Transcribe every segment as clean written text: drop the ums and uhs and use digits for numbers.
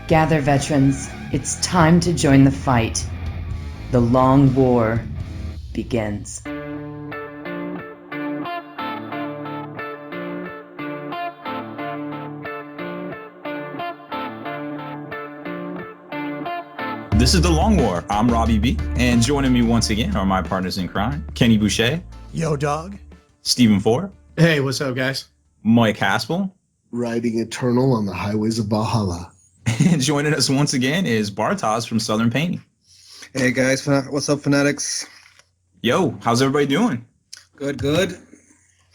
Gather, veterans. It's time to join the fight. The long war begins. This is The Long War. I'm Robbie B. And joining me once again are my partners in crime, Kenny Boucher. Yo, dog. Stephen Ford. Hey, what's up, guys? Mike Haspel. Riding eternal on the highways of Valhalla. And joining us once again is Bartosz from Southern Painting. Hey, guys. What's up, Fanatics? Yo, how's everybody doing? Good.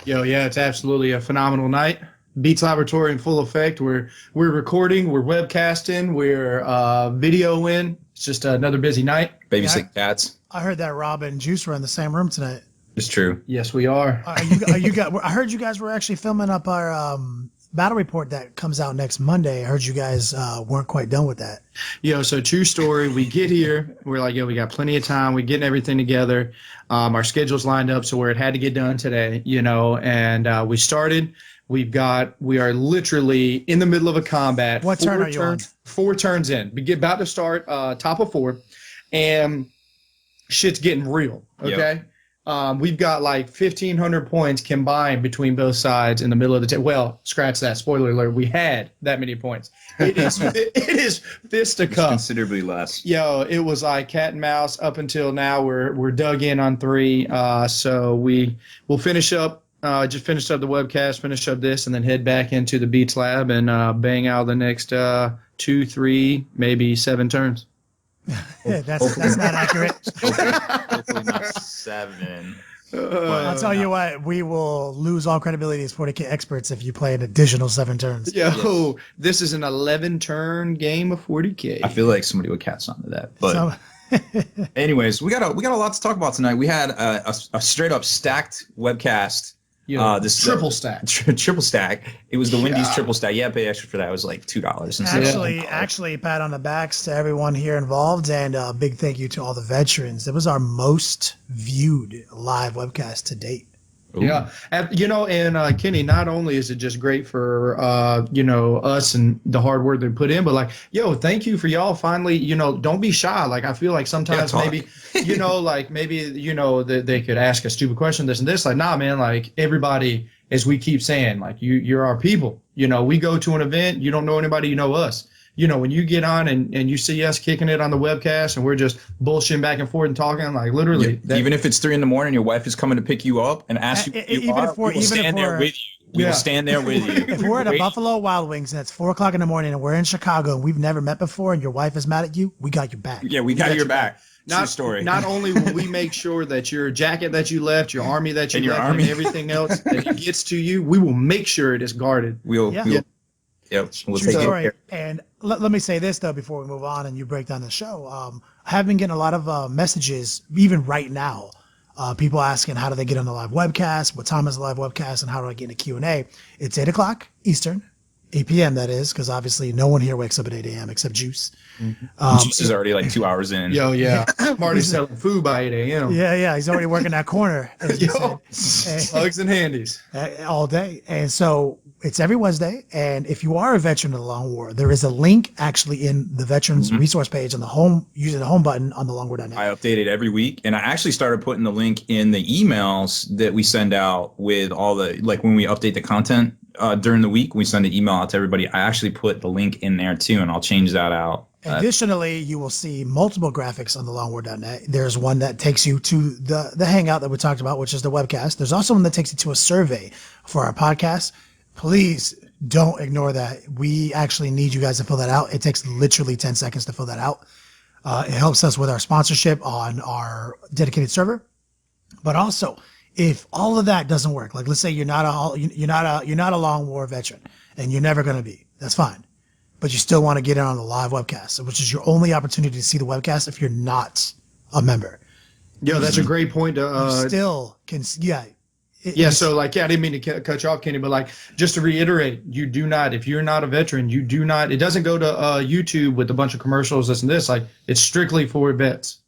Yo, yeah, it's absolutely a phenomenal night. Beats Laboratory in full effect. We're recording, we're webcasting, we're videoing. It's just another busy night. Babysit cats. I heard that Rob and Juice were in the same room tonight. It's true. Yes, we are. Are you guys? I heard you guys were actually filming up our battle report that comes out next Monday. I heard you guys weren't quite done with that. Yo, so true story. We get here, we're like, yo, we got plenty of time. We're getting everything together. Our schedule's lined up, so where it had to get done today, and we started. We are literally in the middle of a combat. What turn are you on? 4 turns in. We get about to start top of 4, and shit's getting real. Okay. Yep. We've got like 1,500 points combined between both sides in the middle of the well, scratch that. Spoiler alert. We had that many points. It is fisticuffs. Considerably less. Yo, it was like cat and mouse up until now. We're dug in on 3. So we'll finish up. Just finished up the webcast, finish up this, and then head back into the Beats Lab and bang out the next 2, 3, maybe 7 turns. That's not accurate. Hopefully not 7. I'll tell you what, we will lose all credibility as 40k experts if you play an additional 7 turns. Yo, This is an 11-turn game of 40k. I feel like somebody would catch on to that, but. Anyways, we got a lot to talk about tonight. We had a straight up stacked webcast. This triple stack. Triple stack. It was the Wendy's triple stack. Yeah, pay extra for that. It was like $2. Actually, pat on the backs to everyone here involved, and a big thank you to all the veterans. It was our most viewed live webcast to date. Ooh. Yeah, and Kenny, not only is it just great for us and the hard work they put in, but like, yo, thank you for y'all finally, don't be shy. Like, I feel like sometimes maybe they could ask a stupid question, this and this. Like, nah, man, like everybody, as we keep saying, like you're our people. We go to an event, you don't know anybody, you know us. When you get on and you see us kicking it on the webcast and we're just bullshitting back and forth and talking, like literally. Even if it's 3 a.m, your wife is coming to pick you up and ask you we will stand there with you. We will stand there with you. If we're at a Buffalo Wild Wings and it's 4 o'clock in the morning and we're in Chicago and we've never met before and your wife is mad at you, we got your back. Yeah, we got your back. True story. Not only will we make sure that your jacket that you left, your army that you left, and everything else that gets to you, we will make sure it is guarded. Yep. We'll True story. And let me say this, though, before we move on and you break down the show. I have been getting a lot of messages, even right now, people asking how do they get on the live webcast, what time is the live webcast, and how do I get into Q&A. It's 8 o'clock Eastern, 8 p.m. that is, because obviously no one here wakes up at 8 a.m. except Juice. Mm-hmm. Juice is already like 2 hours in. Yo, yeah. I'm already selling food by 8 a.m. Yeah. He's already working that corner. Hugs and handies. All day. And so it's every Wednesday. And if you are a veteran of the Long War, there is a link actually in the veterans resource page on the home, using the home button on thelongwar.net. I update it every week. And I actually started putting the link in the emails that we send out with all the, like when we update the content during the week, we send an email out to everybody. I actually put the link in there too, and I'll change that out. Additionally, you will see multiple graphics on thelongwar.net. There's one that takes you to the hangout that we talked about, which is the webcast. There's also one that takes you to a survey for our podcast. Please don't ignore that. We actually need you guys to fill that out. It takes literally 10 seconds to fill that out. It helps us with our sponsorship on our dedicated server. But also, if all of that doesn't work, like let's say you're not a Long War veteran and you're never going to be, that's fine. But you still want to get in on the live webcast, which is your only opportunity to see the webcast if you're not a member. Yo, that's a great point. You still can, so like, I didn't mean to cut you off, Kenny, but like, just to reiterate, you do not, if you're not a veteran, you do not, it doesn't go to YouTube with a bunch of commercials, this and this, like, it's strictly for vets.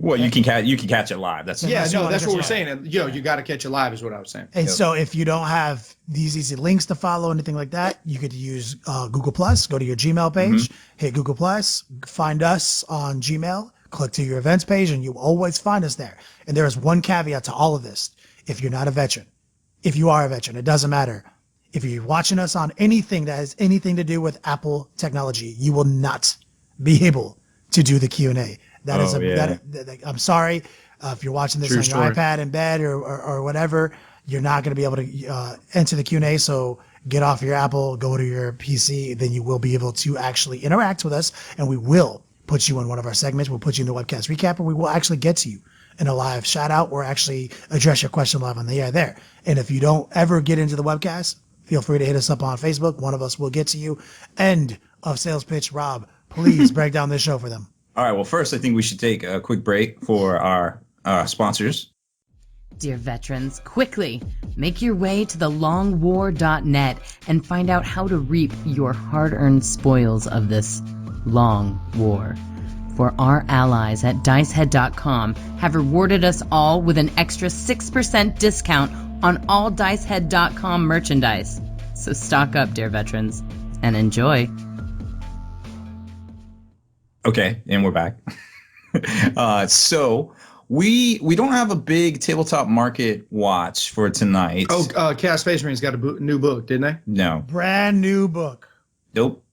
Well, you can catch it live. That's Yeah, Unless you no, wanna that's catch what it we're live. saying. And, you got to catch it live is what I was saying. And so if you don't have these easy links to follow, anything like that, you could use Google Plus. Go to your Gmail page, hit Google Plus, find us on Gmail, click to your events page, and you always find us there. And there is one caveat to all of this. If you're not a veteran, if you are a veteran, it doesn't matter. If you're watching us on anything that has anything to do with Apple technology, you will not be able to do the Q&A. I'm sorry. If you're watching this True on story. your iPad in bed or whatever, you're not going to be able to enter the Q&A. So get off your Apple, go to your PC, then you will be able to actually interact with us, and we will put you in one of our segments. We'll put you in the webcast recap, and we will actually get to you in a live shout out or actually address your question live on the air there. And if you don't ever get into the webcast, feel free to hit us up on Facebook. One of us will get to you. End of sales pitch. Rob, please break down this show for them. All right. Well, first, I think we should take a quick break for our sponsors. Dear veterans, quickly make your way to thelongwar.net and find out how to reap your hard-earned spoils of this long war. For our allies at dicehead.com have rewarded us all with an extra 6% discount on all dicehead.com merchandise. So stock up, dear veterans, and enjoy. Okay, and we're back. So we don't have a big tabletop market watch for tonight. Oh, Chaos Space Marine's got a new book, didn't they? No. Brand new book. Nope.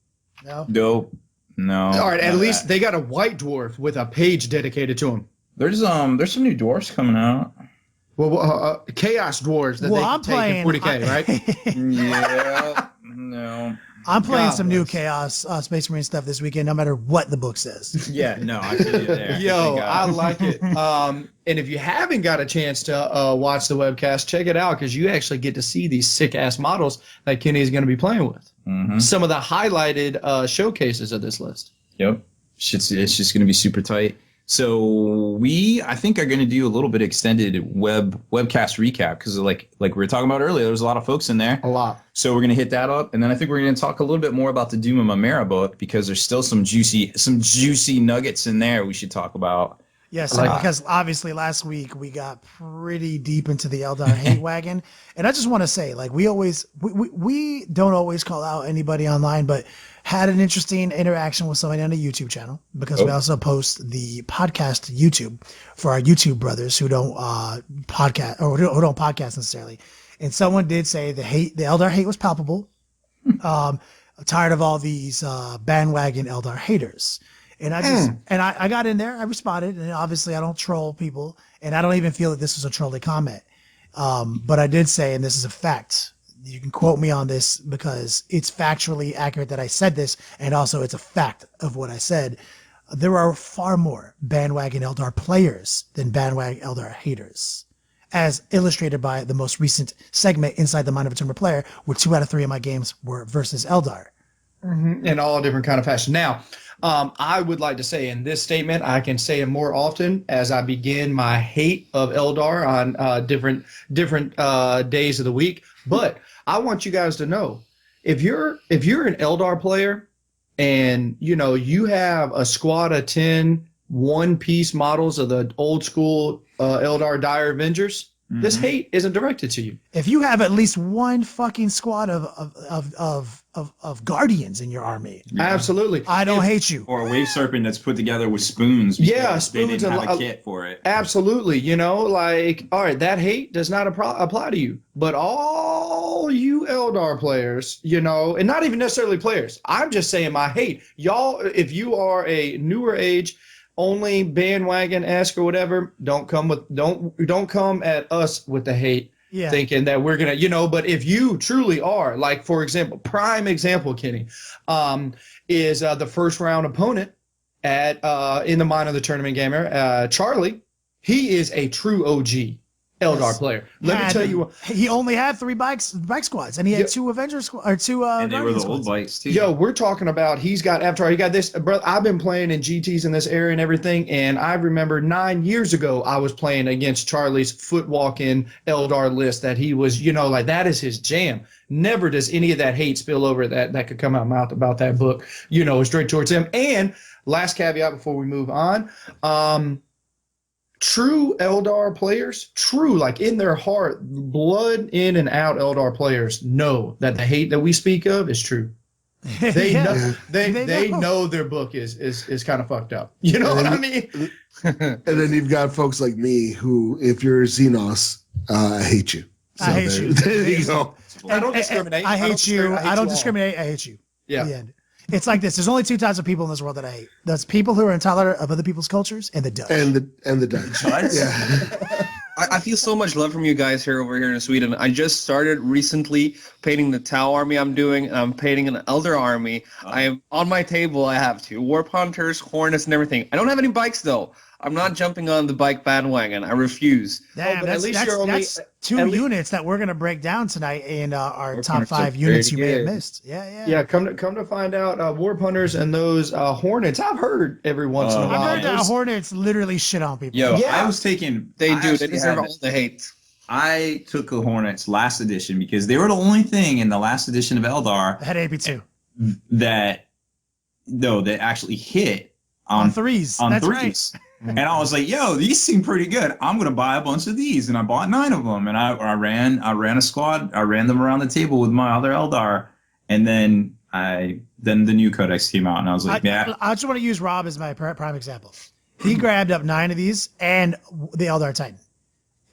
No. Nope. No. All right, at none of least that. they got a white dwarf with a page dedicated to him. There's some new dwarfs coming out. Well, Chaos Dwarves that Well, they I'm can take playing in 40K, right? Yeah. No. I'm playing God some new bless. Chaos Space Marine stuff this weekend, no matter what the book says. Yeah. No. I see you there. Yo, Thank I God. like it. And if you haven't got a chance to watch the webcast, check it out because you actually get to see these sick ass models that Kenny is going to be playing with. Mhm. Some of the highlighted showcases of this list. Yep. It's just going to be super tight. So I think, are going to do a little bit extended webcast recap because like we were talking about earlier, there was a lot of folks in there. A lot. So we're going to hit that up, and then I think we're going to talk a little bit more about the Doom and Mymeara book because there's still some juicy nuggets in there we should talk about. Yes, Like- because obviously last week we got pretty deep into the Eldar hate wagon, and I just want to say, like we don't always call out anybody online, but had an interesting interaction with somebody on the YouTube channel because we also post the podcast to YouTube for our YouTube brothers who don't podcast or who don't podcast necessarily. And someone did say the Eldar hate was palpable. Tired of all these bandwagon Eldar haters. And I got in there, I responded, and obviously I don't troll people, and I don't even feel that this was a trolly comment. But I did say, and this is a fact, you can quote me on this because it's factually accurate that I said this, and also it's a fact of what I said. There are far more bandwagon Eldar players than bandwagon Eldar haters, as illustrated by the most recent segment inside the Mind of a Tumor Player, where 2 out of 3 of my games were versus Eldar. In all different kind of fashion. Now, I would like to say in this statement, I can say it more often as I begin my hate of Eldar on different days of the week. But I want you guys to know, if you're an Eldar player and you have a squad of 10 one-piece models of the old school Eldar Dire Avengers, this hate isn't directed to you. If you have at least one fucking squad of guardians in your army, Absolutely. I don't hate you. Or a wave serpent that's put together with spoons. Yeah, because they spoons didn't and have a kit for it. Absolutely. All right, that hate does not apply to you. But all you Eldar players, and not even necessarily players, I'm just saying my hate. Y'all, if you are a newer age, only bandwagon-esque or whatever, don't come at us with the hate. Yeah. Thinking that we're gonna, but if you truly are, like for example, prime example, Kenny, is the first round opponent at in the Mind of the Tournament Gamer, Charlie. He is a true OG Eldar player. Let me tell you, he only had 3 bike squads, and he had 2 Avengers or 2 And they were Guardian the squads. old bikes too. yo, we're talking about he got this, brother. I've been playing in GTs in this area and everything, and I remember 9 years ago I was playing against Charlie's foot walking Eldar list that he was, like that is his jam. Never does any of that hate spill over that could come out of my mouth about that book, straight towards him. And last caveat before we move on, true Eldar players, like in their heart, blood in and out Eldar players know that the hate that we speak of is true. They know they know their book is kind of fucked up. You know what I mean? And then you've got folks like me who, if you're Xenos, I hate you. So I hate you. There you go. I don't discriminate. I hate you. I don't discriminate. I hate you. Yeah. The end. It's like this. There's only two types of people in this world that I hate. That's people who are intolerant of other people's cultures and the Dutch. And the Dutch. Yeah. I feel so much love from you guys over here in Sweden. I just started recently painting the Tau army I'm doing, and I'm painting an Eldar army. I am on my table. I have 2 Warp Hunters, Hornets, and everything. I don't have any bikes though. I'm not jumping on the bike bandwagon. I refuse. Damn, but at least you're only that's 2 units that we're gonna break down tonight in our top 5 units you may have missed. Yeah. Come to find out, Warp Hunters and those Hornets. I've heard every once in a while. I've heard that Hornets literally shit on people. Yo, Yeah. I was taking. They deserve all the hate. I took the Hornets last edition because they were the only thing in the last edition of Eldar Had AP2 that actually hit on threes. On That's threes. right. And I was like, yo, these seem pretty good. I'm gonna buy a bunch of these, and I bought 9 of them. And I ran a squad. I ran them around the table with my other Eldar, and then the new codex came out, and I was like, I just want to use Rob as my prime example. He grabbed up 9 of these and the Eldar Titan.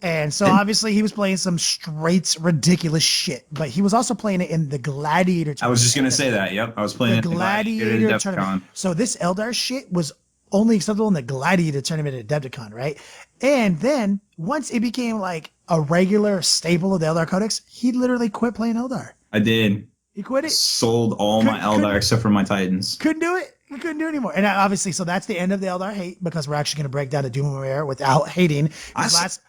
And so obviously he was playing some straight ridiculous shit, but he was also playing it in the Gladiator tournament. I was just gonna say that. Yep, I was playing the it in Gladiator tournament. So this Eldar shit was only acceptable in the Gladiator tournament at Adepticon, right? And then once it became like a regular staple of the Eldar Codex, he literally quit playing Eldar. I did. He quit it. Sold all my Eldar except for my Titans. Couldn't do it. He couldn't do it anymore. And obviously, so that's the end of the Eldar hate, because we're actually going to break down the Doom and Mymeara without hating. I love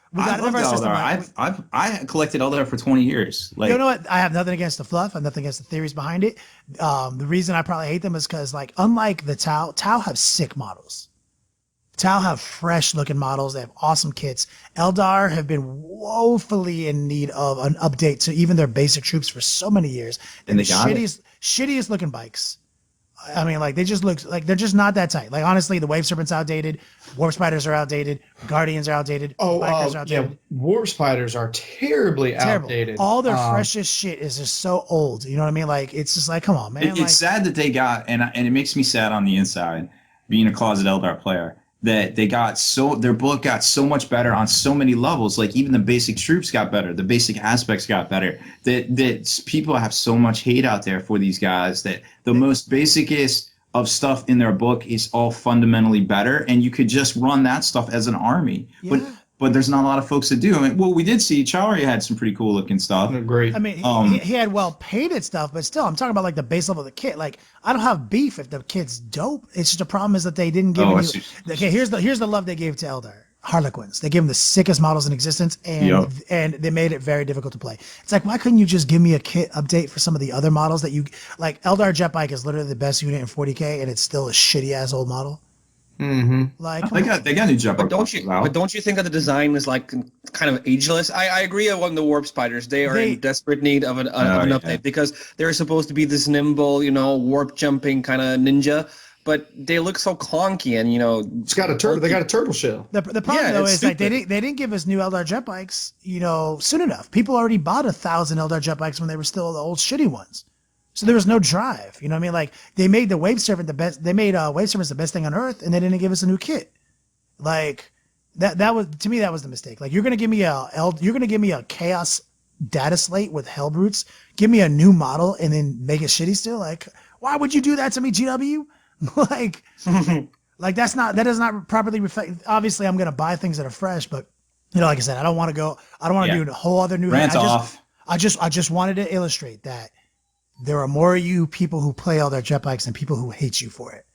Eldar. I collected Eldar for 20 years. Like, you know what? I have nothing against the fluff. I have nothing against the theories behind it. The reason I probably hate them is because, like, unlike the Tau have sick models. Tau have fresh looking models. They have awesome kits. Eldar have been woefully in need of an update to even their basic troops for so many years. And they got shittiest looking bikes. I mean, like, they just look like they're just not that tight. Like, honestly, the Wave Serpent's outdated. Warp Spiders are outdated. Guardians are outdated. Bikers are outdated. Yeah, Warp Spiders are terrible. Outdated. All their freshest shit is just so old. You know what I mean? Like, it's just like, come on, man. It's sad that they got, and it makes me sad on the inside, being a closet Eldar player, that their book got so much better on so many levels. Like, even the basic troops got better, the basic aspects got better. That people have so much hate out there for these guys that the most basicest of stuff in their book is all fundamentally better, and you could just run that stuff as an army. Yeah. But there's not a lot of folks that do. I mean, well, we did see Chowry had some pretty cool looking stuff. Great. I mean, he had well painted stuff, but still, I'm talking about like the base level of the kit. Like, I don't have beef if the kit's dope. It's just the problem is that they didn't give me. Okay, here's the love they gave to Eldar. Harlequins. They gave them the sickest models in existence, and they made it very difficult to play. It's like, why couldn't you just give me a kit update for some of the other models that you like? Eldar Jet Bike is literally the best unit in 40k, and it's still a shitty ass old model. Mm-hmm. Like, they got new Jet Bike. But don't you think that the design is like kind of ageless? I agree on the Warp Spiders. They are in desperate need of an update because they're supposed to be this nimble, warp jumping kind of ninja. But they look so clunky, and it's got a turtle. They got a turtle shell. The problem though is that they didn't give us new Eldar jet bikes, soon enough. People already bought 1,000 Eldar jet bikes when they were still the old shitty ones, so there was no drive. You know what I mean? Like, they made the Wave Serpent the best. They made Wave Serpent the best thing on Earth, and they didn't give us a new kit. Like, that was, to me, that was the mistake. Like, you're gonna give me a Chaos data slate with Hellbrutes, give me a new model, and then make it shitty still. Like, why would you do that to me, GW? like that does not properly reflect. Obviously, I'm gonna buy things that are fresh, but like I said, I don't want to do a whole other new rant off. I just wanted to illustrate that there are more of you people who play all their jet bikes than people who hate you for it.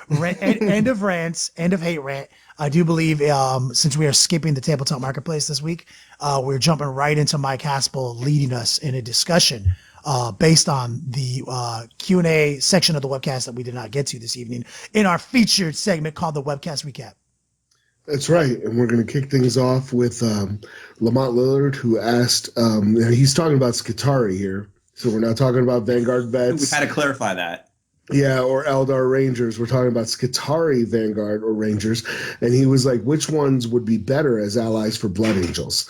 End of rants, end of hate rant. I do believe since we are skipping the tabletop marketplace this week, we're jumping right into Mike Haspel leading us in a discussion based on the Q&A section of the webcast that we did not get to this evening in our featured segment called the Webcast Recap. That's right. And we're going to kick things off with Lamont Lillard, who asked, he's talking about Scitari here. So we're not talking about Vanguard vets. We had to clarify that. Yeah, or Eldar Rangers. We're talking about Scitari Vanguard or Rangers. And he was like, which ones would be better as allies for Blood Angels?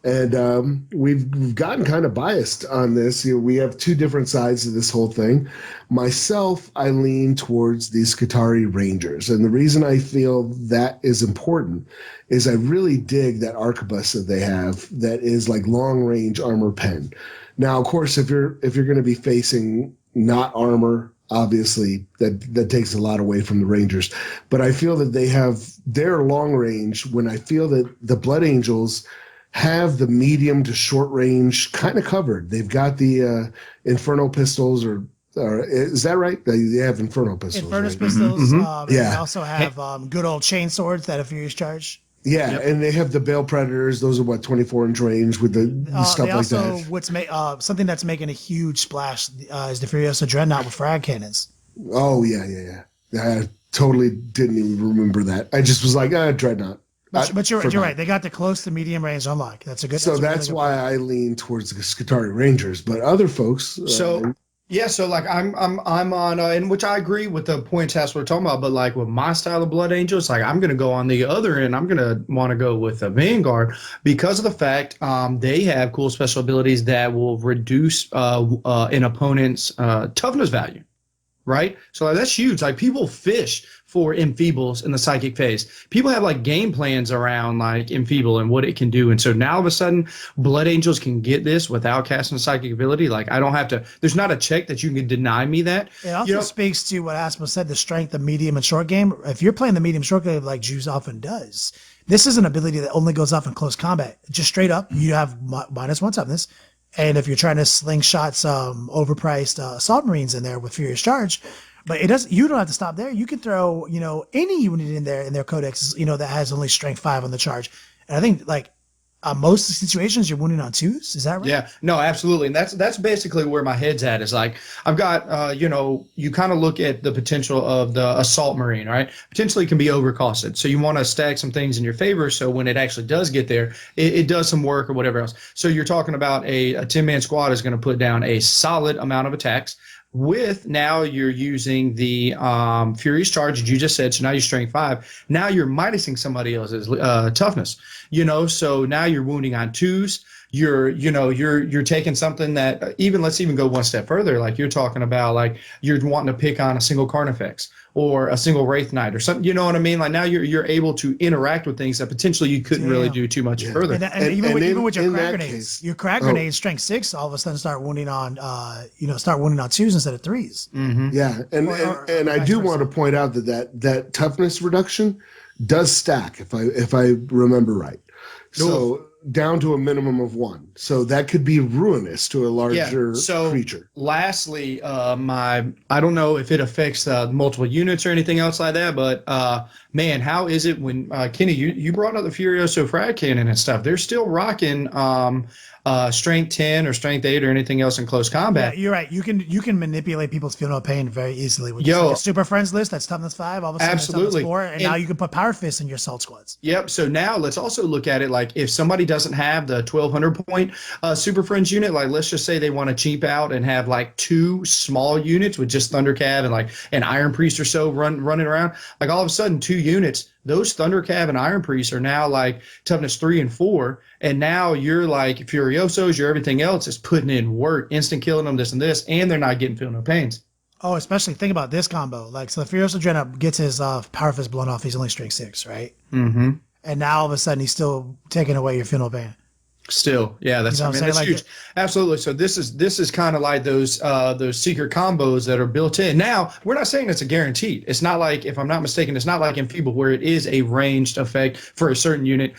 And we've gotten kind of biased on this. We have two different sides of this whole thing. Myself, I lean towards the Scitari Rangers. And the reason I feel that is important is I really dig that arquebus that they have that is like long-range armor pen. Now, of course, if you're going to be facing not armor, obviously that takes a lot away from the Rangers, but I feel that they have their long range when I feel that the Blood Angels have the medium to short range kind of covered. They've got the Inferno pistols, or is that right? They have Inferno pistols. Inferno right? pistols. Yeah. They also have good old chain swords that are Furious Charge. Yeah, yep. And they have the Bale Predators. Those are 24-inch range with the stuff like that. What's something that's making a huge splash is the Furiosa Dreadnought with frag cannons. Oh yeah. I totally didn't even remember that. I just was like, Dreadnought. But you're right. They got the close to medium range unlock. That's a good. So that's why I lean towards the Scitari Rangers. But other folks. So like I'm on, in which I agree with the points we're talking about, but like with my style of Blood Angels, like I'm gonna go on the other end. I'm gonna want to go with the Vanguard because of the fact they have cool special abilities that will reduce an opponent's toughness value, right? So like, that's huge. Like people fish for Enfeebles in the psychic phase. People have like game plans around like Enfeeble and what it can do. And so now all of a sudden Blood Angels can get this without casting a psychic ability. Like I don't have to, there's not a check that you can deny me that. It also speaks to what Asmo said, the strength of medium and short game. If you're playing the medium short game like Juice often does, this is an ability that only goes off in close combat. Just straight up, you have -1 toughness. And if you're trying to slingshot some overpriced assault marines in there with Furious Charge, but it does. You don't have to stop there. You can throw, any unit in there in their codex, that has only strength 5 on the charge. And I think like most situations you're winning on 2s. Is that right? Yeah, no, absolutely. And that's basically where my head's at is like, I've got, you kind of look at the potential of the assault marine, right? Potentially can be overcosted. So you want to stack some things in your favor. So when it actually does get there, it does some work or whatever else. So you're talking about a 10-man squad is going to put down a solid amount of attacks. With now you're using the Furious Charge, as you just said, so now you're strength 5. Now you're minusing somebody else's toughness, so now you're wounding on 2s. You're taking something that let's even go one step further. Like you're talking about like you're wanting to pick on a single Carnifex or a single Wraith Knight or something. You know what I mean? Like now you're able to interact with things that potentially you couldn't really do too much further. And even with your crack grenades, your crack grenades strength 6 all of a sudden start wounding on 2s instead of 3s. Mm-hmm. Yeah, and I do want to point out that toughness reduction does stack if I remember right. So down to a minimum of 1. So that could be ruinous to a larger creature. Lastly, I don't know if it affects multiple units or anything else like that, but man, how is it when Kenny, you brought up the Furioso frag cannon and stuff? They're still rocking strength 10 or strength 8 or anything else in close combat. Yeah, you're right. You can manipulate people's feeling of pain very easily with like a super friends list that's toughness 5. All of a sudden it's toughness 4, and now you can put power fists in your assault squads. Yep. So now let's also look at it like if somebody doesn't have the 1200 point super friends unit, like let's just say they want to cheap out and have like 2 small units with just Thundercab and like an Iron Priest or so running around. Like all of a sudden 2 units, those Thundercab and Iron Priests are now like toughness 3 and 4. And now you're like Furiosos, your everything else is putting in work, instant killing them, this and this, and they're not getting feel no pains. Oh, especially think about this combo. Like, so the Furioso Dreadnought gets his power fist blown off. He's only strength 6, right? Mm-hmm. And now all of a sudden he's still taking away your feel no pain. Still, yeah, that's that's huge. Absolutely. So this is kind of like those secret combos that are built in. Now, we're not saying it's a guaranteed. It's not like, if I'm not mistaken, it's not like Enfeeble where it is a ranged effect for a certain unit.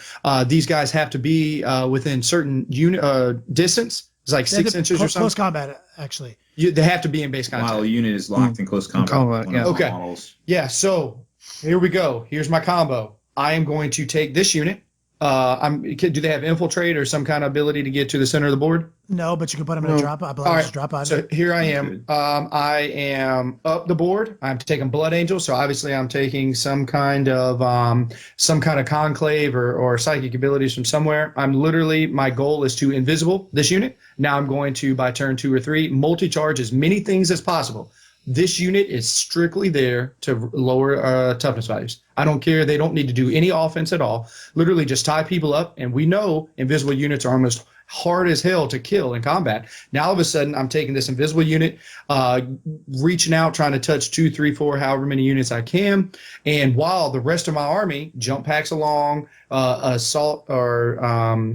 These guys have to be within certain unit distance. It's like 6 inches or something. Close combat, actually. They have to be in base contact. While a unit is locked in close combat. Yeah. Okay. Models. Yeah. So here we go. Here's my combo. I am going to take this unit. Do they have infiltrate or some kind of ability to get to the center of the board? No, but you can put them in a drop. All right. Drop on. So here I am. I am up the board. I'm taking Blood Angel. So obviously I'm taking some kind of conclave or psychic abilities from somewhere. My goal is to invisible this unit. Now I'm going to, by turn 2 or 3, multi-charge as many things as possible. This unit is strictly there to lower toughness values. I don't care. They don't need to do any offense at all. Literally just tie people up. And we know invisible units are almost hard as hell to kill in combat. Now all of a sudden I'm taking this invisible unit, reaching out, trying to touch 2, 3, 4, however many units I can. And while the rest of my army jump packs along, assault or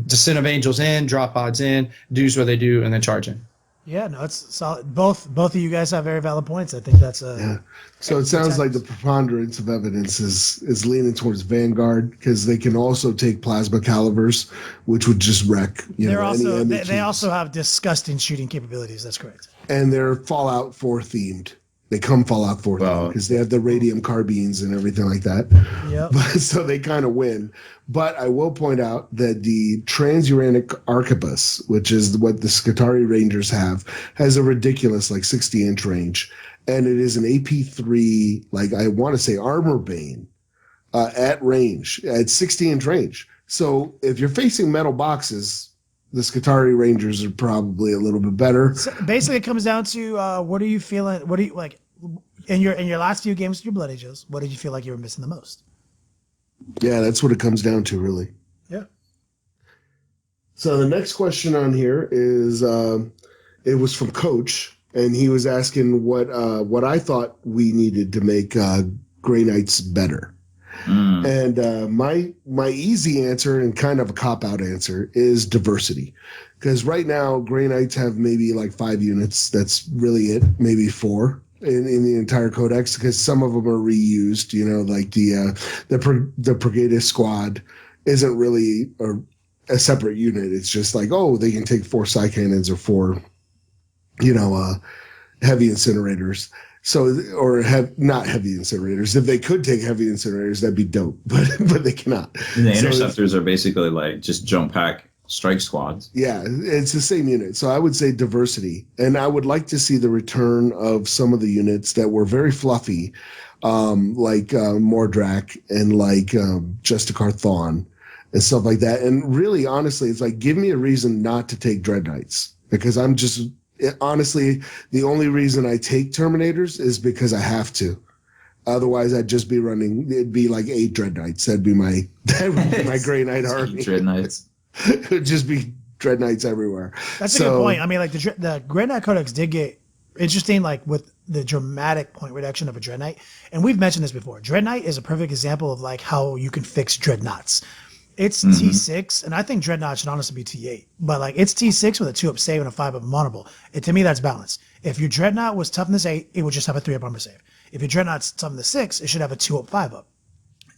descent of angels in, drop pods in, do what they do, and then charge in. Yeah, no, it's solid. Both of you guys have very valid points. I think that's a. Yeah. So it sounds like the preponderance of evidence is leaning towards Vanguard because they can also take plasma calibers, which would just wreck. They also have disgusting shooting capabilities. That's correct. And they're Fallout 4 themed. They come Fallout 4 themed because they have the radium carbines and everything like that. Yep. So they kind of win. But I will point out that the Transuranic Arquebus, which is what the Scitari Rangers have, has a ridiculous 60-inch range. And it is an AP3, I want to say Armor Bane at range, at 60-inch range. So if you're facing metal boxes, the Scitari Rangers are probably a little bit better. So basically, it comes down to what are you feeling? What do you like in your last few games with your Blood Angels? What did you feel like you were missing the most? Yeah, that's what it comes down to, really. Yeah. So the next question on here is, it was from Coach, and he was asking what I thought we needed to make Grey Knights better. And my easy answer and kind of a cop-out answer is diversity. Because right now, Grey Knights have maybe 5 units. That's really it. Maybe 4 in the entire codex, because some of them are reused. The Brigadist squad isn't really a separate unit. It's just they can take 4 Psy Cannons or 4, heavy incinerators. So, or not heavy incinerators. If they could take heavy incinerators, that'd be dope. But they cannot. And the interceptors are basically just jump pack strike squads. Yeah, it's the same unit. So I would say diversity, and I would like to see the return of some of the units that were very fluffy, like Mordrak and Justicar Thawne and stuff like that. And really, honestly, it's give me a reason not to take Dread Knights, because I'm just. Honestly, the only reason I take Terminators is because I have to. Otherwise, I'd just be running. It'd be 8 Dread Knights. That would be my Grey Knight army. Dread Knights. It would just be Dread Knights everywhere. That's a good point. I mean, the Grey Knight Codex did get interesting, with the dramatic point reduction of a Dread Knight. And we've mentioned this before. Dread Knight is a perfect example of how you can fix Dreadnoughts. It's T6, and I think Dreadnought should honestly be T8. But it's T6 with a 2-up save and a 5-up vulnerable. To me, that's balanced. If your Dreadnought was toughness 8, it would just have a 3-up armor save. If your Dreadnought's toughness 6, it should have a 2-up, 5-up.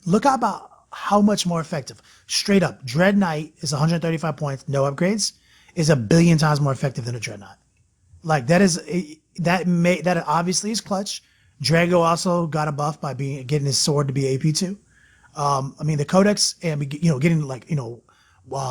Look about how much more effective. Straight up, Dread Knight is 135 points, no upgrades, is a billion times more effective than a Dreadnought. That obviously is clutch. Drago also got a buff by getting his sword to be AP2. The Codex and getting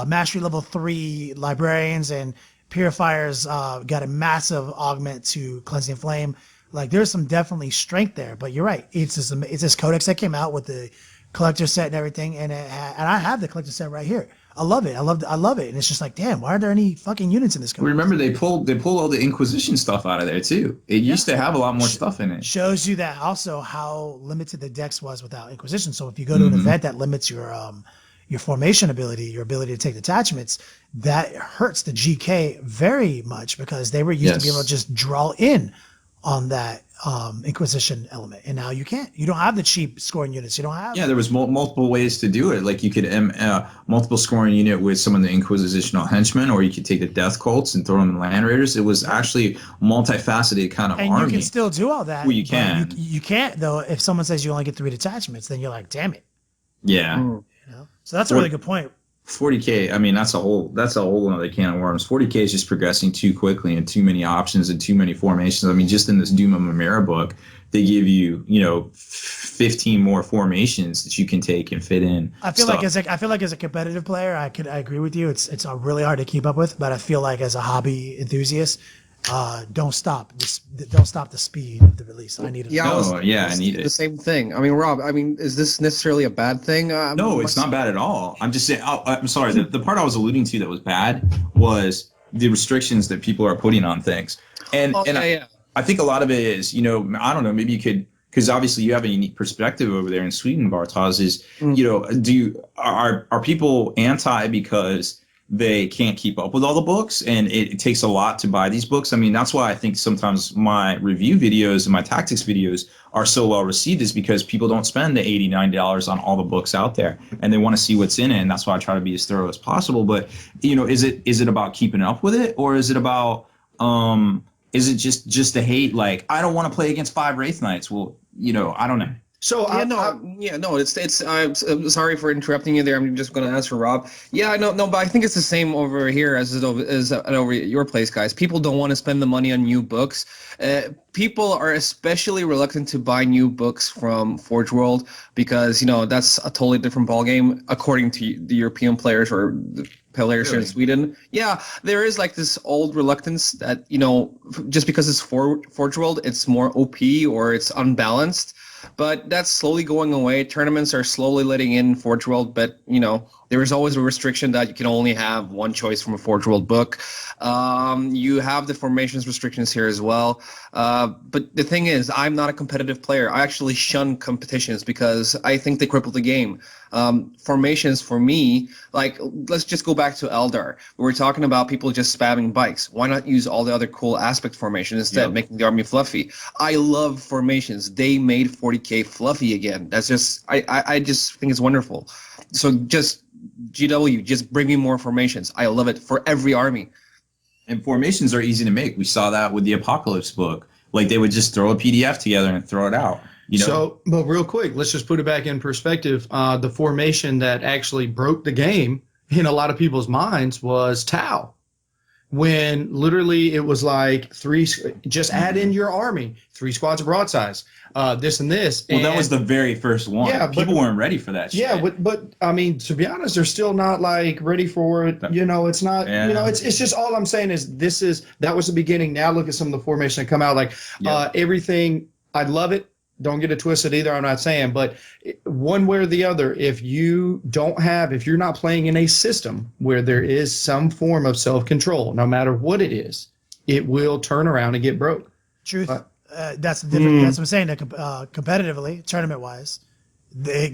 Mastery level 3 librarians and purifiers got a massive augment to Cleansing Flame. There's some definitely strength there, but you're right. It's this Codex that came out with the collector set and everything, and I have the collector set right here. I love it. I love it. And it's just damn, why are there any fucking units in this Codex? Remember, they pulled all the Inquisition stuff out of there too. It used to have a lot more stuff in it. Shows you that also how limited the dex was without Inquisition. So if you go to an event that limits your formation ability, your ability to take detachments, that hurts the GK very much, because they were used to be able to just draw in on that Inquisition element, and now you can't. You don't have the cheap scoring units. You don't have. Yeah, there was multiple ways to do it. You could multiple scoring unit with some of the Inquisitional henchmen, or you could take the Death Cults and throw them in Land Raiders. It was actually multifaceted kind of and army. you can still do all that. Well, you can. You can't though. If someone says you only get 3 detachments, then you're like, damn it. Yeah. So that's a really good point. 40k, I mean, that's a whole other can of worms. 40k is just progressing too quickly and too many options and too many formations. I mean, just in this Doom of Mymeara book, they give you 15 more formations that you can take and fit in. I feel like as a competitive player, I agree with you. It's really hard to keep up with, but I feel like as a hobby enthusiast, don't stop the speed of the release. I need it. I need it. The same thing. I mean, Rob, is this necessarily a bad thing? No, it's not bad at all. I'm just saying, I'm sorry. The part I was alluding to that was bad was the restrictions that people are putting on things. And I think a lot of it is, I don't know, maybe you could, because obviously you have a unique perspective over there in Sweden, Bartosz, is, are people anti because they can't keep up with all the books and it takes a lot to buy these books? I mean, that's why I think sometimes my review videos and my tactics videos are so well received, is because people don't spend the $80, $90 on all the books out there and they want to see what's in it. And that's why I try to be as thorough as possible. But, is it about keeping up with it, or is it about, is it just the hate? Like, I don't want to play against 5 Wraith Knights. Well, I don't know. So it's. I'm sorry for interrupting you there. I'm just going to answer Rob. Yeah, no, but I think it's the same over here as over at your place, guys. People don't want to spend the money on new books. People are especially reluctant to buy new books from Forge World because that's a totally different ballgame according to the European players or the players here in Sweden. Yeah, there is like this old reluctance that just because it's Forge World, it's more OP or it's unbalanced. But that's slowly going away. Tournaments are slowly letting in Forge World, but there is always a restriction that you can only have one choice from a Forge World book. You have the formations restrictions here as well. But the thing is, I'm not a competitive player. I actually shun competitions because I think they cripple the game. Formations for me, like, let's just go back to Eldar. We were talking about people just spamming bikes. Why not use all the other cool aspect formations instead, making the army fluffy? I love formations. They made 40k fluffy again. That's just, I just think it's wonderful. So just GW, just bring me more formations. I love it for every army. And formations are easy to make. We saw that with the Apocalypse book. Like, they would just throw a PDF together and throw it out. So, but real quick, let's just put it back in perspective. The formation that actually broke the game in a lot of people's minds was Tau. When literally it was like just add in your army, 3 squads of broadsides, this and this. Well, that was the very first one. Yeah, people weren't ready for that shit. Yeah, but I mean, to be honest, they're still not like ready for it. It's not, it's just, all I'm saying is that was the beginning. Now look at some of the formation that come out, like everything. I love it. Don't get it twisted either. I'm not saying, but one way or the other, if you're not playing in a system where there is some form of self-control, no matter what it is, it will turn around and get broke. Truth. That's different. That's what I'm saying. Competitively, tournament-wise,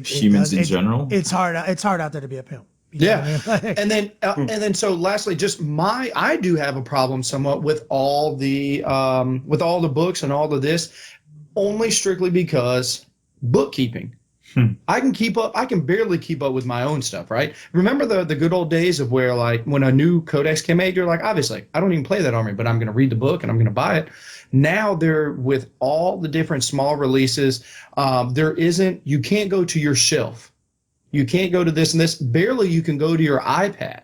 humans in general, it's hard. It's hard out there to be a pimp. And then so lastly, just I do have a problem somewhat with all the books and all of this. Only strictly because bookkeeping. I can barely keep up with my own stuff, right? Remember the good old days of where, like, when a new codex came out, you're like, obviously, I don't even play that army, but I'm going to read the book and I'm going to buy it. Now they're with all the different small releases. You can't go to your shelf. You can't go to this and this. Barely you can go to your iPad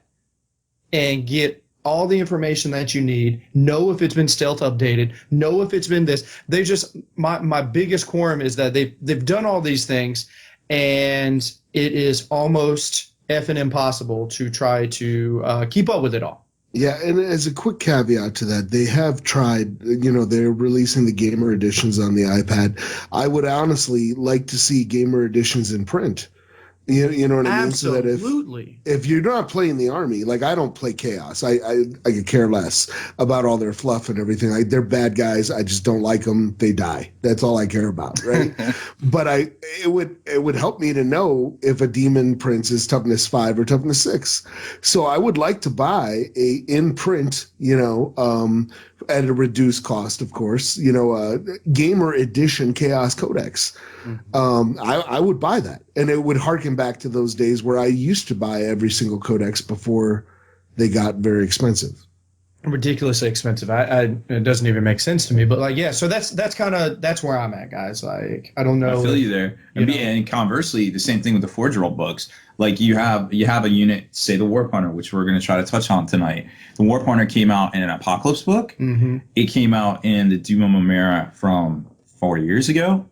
and get all the information that you need, know if it's been stealth updated, know if it's been this. They just, my biggest quorum is that they've done all these things, and it is almost effing impossible to try to keep up with it all. Yeah, and as a quick caveat to that, they have tried, they're releasing the gamer editions on the iPad. I would honestly like to see gamer editions in print. You know what I mean? Absolutely. So that if you're not playing the army, like, I don't play Chaos. I could care less about all their fluff and everything. They're bad guys. I just don't like them. They die. That's all I care about, right? But it would help me to know if a demon prince is toughness 5 or toughness 6. So I would like to buy a in print, at a reduced cost, of course, gamer edition Chaos Codex. I would buy that, and it would harken back to those days where I used to buy every single codex before they got very expensive. Ridiculously expensive. It doesn't even make sense to me. But so that's where I'm at, guys. Like, I don't know. I feel you there. And conversely, the same thing with the Forge World books. Like, you have a unit, say the Warp Hunter, which we're going to try to touch on tonight. The Warp Hunter came out in an Apocalypse book. Mm-hmm. It came out in the Doom of Mymeara from 4 years ago.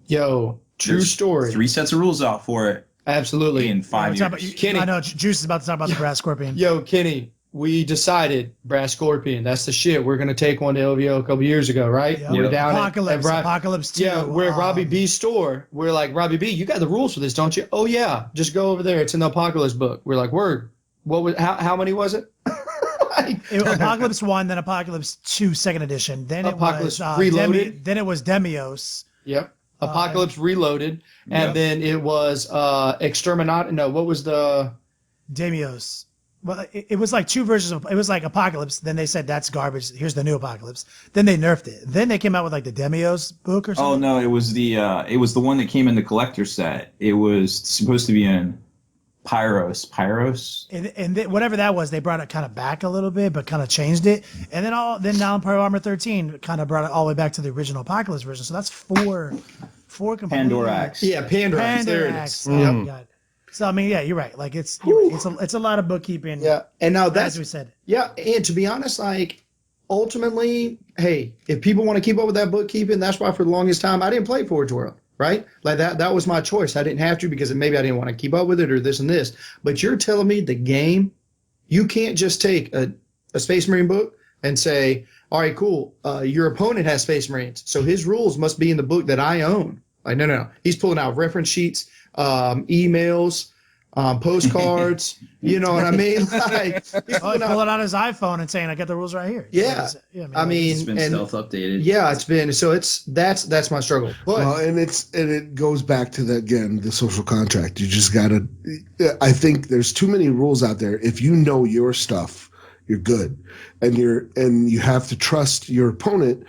True story. 3 sets of rules out for it. Absolutely. In 5 years. Kenny, I know Juice is about to talk about the Brass Scorpion. Kenny, we decided Brass Scorpion. That's the shit. We're going to take one to LVO a couple years ago, right? Yeah. We're down Apocalypse 2. Yeah, we're at Robbie B's store. We're like, Robbie B, you got the rules for this, don't you? Oh, yeah. Just go over there. It's in the Apocalypse book. We're like, word. How many was it? Apocalypse 1, then Apocalypse 2, second edition. Then Apocalypse it was Reloaded. then it was Demios. Yep. Apocalypse Reloaded, and then it was Exterminat. No, what was the Demios? Well, it was like two versions of it. Was like Apocalypse. Then they said that's garbage. Here's the new Apocalypse. Then they nerfed it. Then they came out with like the Demios book or something. Oh no, it was the one that came in the collector set. It was supposed to be in Pyros. And whatever that was, they brought it kind of back a little bit, but kind of changed it. And then now Warhammer 13 kind of brought it all the way back to the original Apocalypse version. So that's four complete. Pandorax. Yeah, Pandorax. There it is. Yep. So I mean, yeah, you're right. Like it's a lot of bookkeeping. Yeah, and now that's as we said. Yeah, and to be honest, like ultimately, hey, if people want to keep up with that bookkeeping, that's why for the longest time I didn't play Forge World. Right? Like that was my choice. I didn't have to because maybe I didn't want to keep up with it or this and this. But you're telling me the game, you can't just take a Space Marine book and say, all right, cool. Your opponent has Space Marines, so his rules must be in the book that I own. Like, no. He's pulling out reference sheets, emails, postcards. You know what I mean? Like, he's pull it on his iPhone and saying, "I got the rules right here." Yeah, I mean, it's been self-updated. Yeah, it's been. So that's my struggle. But well, and it goes back to that again, the social contract. You just gotta. I think there's too many rules out there. If you know your stuff, you're good, and you have to trust your opponent.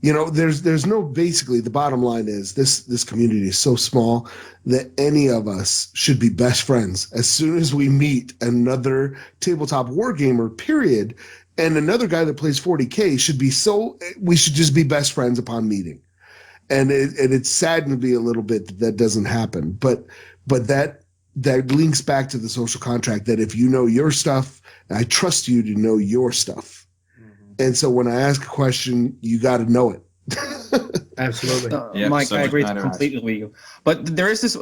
You know, there's no, basically the bottom line is this community is so small that any of us should be best friends. As soon as we meet another tabletop wargamer, period, and another guy that plays 40K we should just be best friends upon meeting. And it's saddened me a little bit that doesn't happen. But that links back to the social contract that if you know your stuff, I trust you to know your stuff. And so when I ask a question, you got to know it. Absolutely. Mike, I agree completely with you. But there is this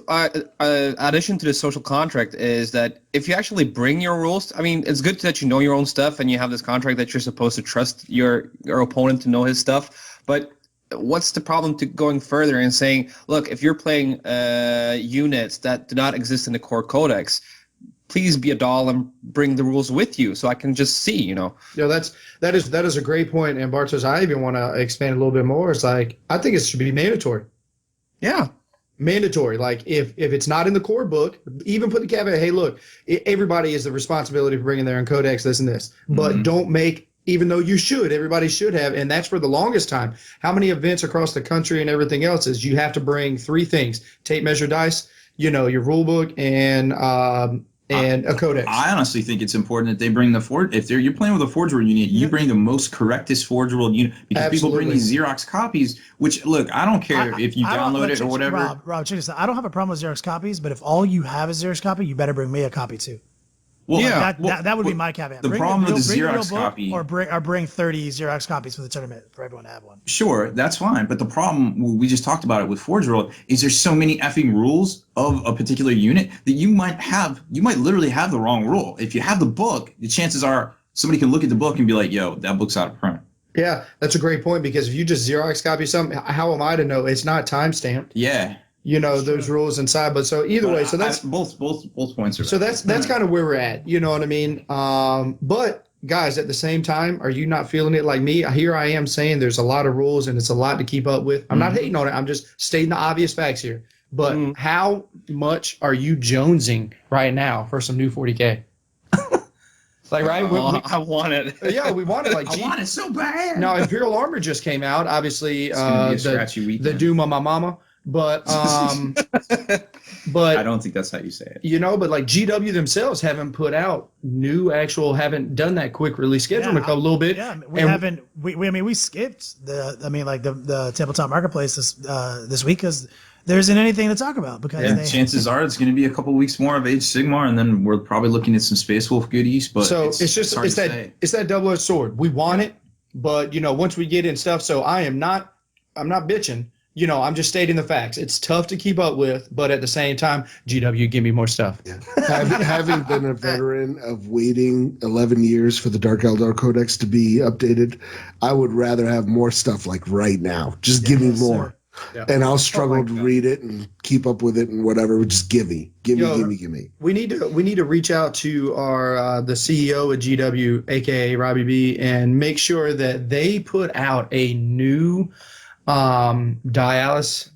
addition to the social contract is that if you actually bring your rules, I mean, it's good that you know your own stuff and you have this contract that you're supposed to trust your opponent to know his stuff. But what's the problem to going further and saying, look, if you're playing units that do not exist in the core codex, please be a doll and bring the rules with you so I can just see, you know. Yeah, that is a great point. And Bartos, I even want to expand a little bit more. It's like, I think it should be mandatory. Yeah. Mandatory. Like if it's not in the core book, even put the caveat, hey, look, everybody has the responsibility for bringing their own codex, this and this. But don't make, even though you should, everybody should have, and that's for the longest time. How many events across the country and everything else is you have to bring three things: tape, measure, dice, you know, your rule book, and a codex. I honestly think it's important that they bring the Forge. If you're playing with a Forge World unit, you bring the most correctest Forge World unit, because people bring these Xerox copies. Which, look, I don't care if you download it or whatever. Rob, check this out. I don't have a problem with Xerox copies, but if all you have is Xerox copy, you better bring me a copy too. Well, yeah, that would be my caveat. The problem with the Xerox copy, or bring 30 Xerox copies for the tournament for everyone to have one. Sure, that's fine. But the problem, we just talked about it with Forge World, is there's so many effing rules of a particular unit that you might literally have the wrong rule. If you have the book, the chances are somebody can look at the book and be like, "Yo, that book's out of print." Yeah, that's a great point, because if you just Xerox copy something, how am I to know it's not time stamped? Yeah. You know, those rules inside. But so either way, so that's both points are so that's kind of where we're at. You know what I mean? But guys, at the same time, are you not feeling it like me? Here I am saying there's a lot of rules and it's a lot to keep up with. I'm not hating on it. I'm just stating the obvious facts here. But how much are you jonesing right now for some new 40K? Like, right? I want it. Yeah, we want it. Like, I want it so bad. Now, Imperial Armor just came out. Obviously, the Doom of my mama. But but I don't think that's how you say it. You know, but like GW themselves haven't put out haven't done that quick release schedule in a little bit. Yeah, we skipped the tabletop marketplace this week because there isn't anything to talk about, because chances are it's going to be a couple weeks more of Age Sigmar, and then we're probably looking at some Space Wolf goodies. But so it's that double-edged sword. We want it, but you know, once we get in stuff, so I'm not bitching. You know, I'm just stating the facts. It's tough to keep up with, but at the same time, GW, give me more stuff. Yeah. Having been a veteran of waiting 11 years for the Dark Eldar Codex to be updated, I would rather have more stuff like right now. Just give me more. And I'll struggle to read it and keep up with it and whatever. Just give me. We need to reach out to our the CEO at GW, aka Robbie B, and make sure that they put out a new dialysis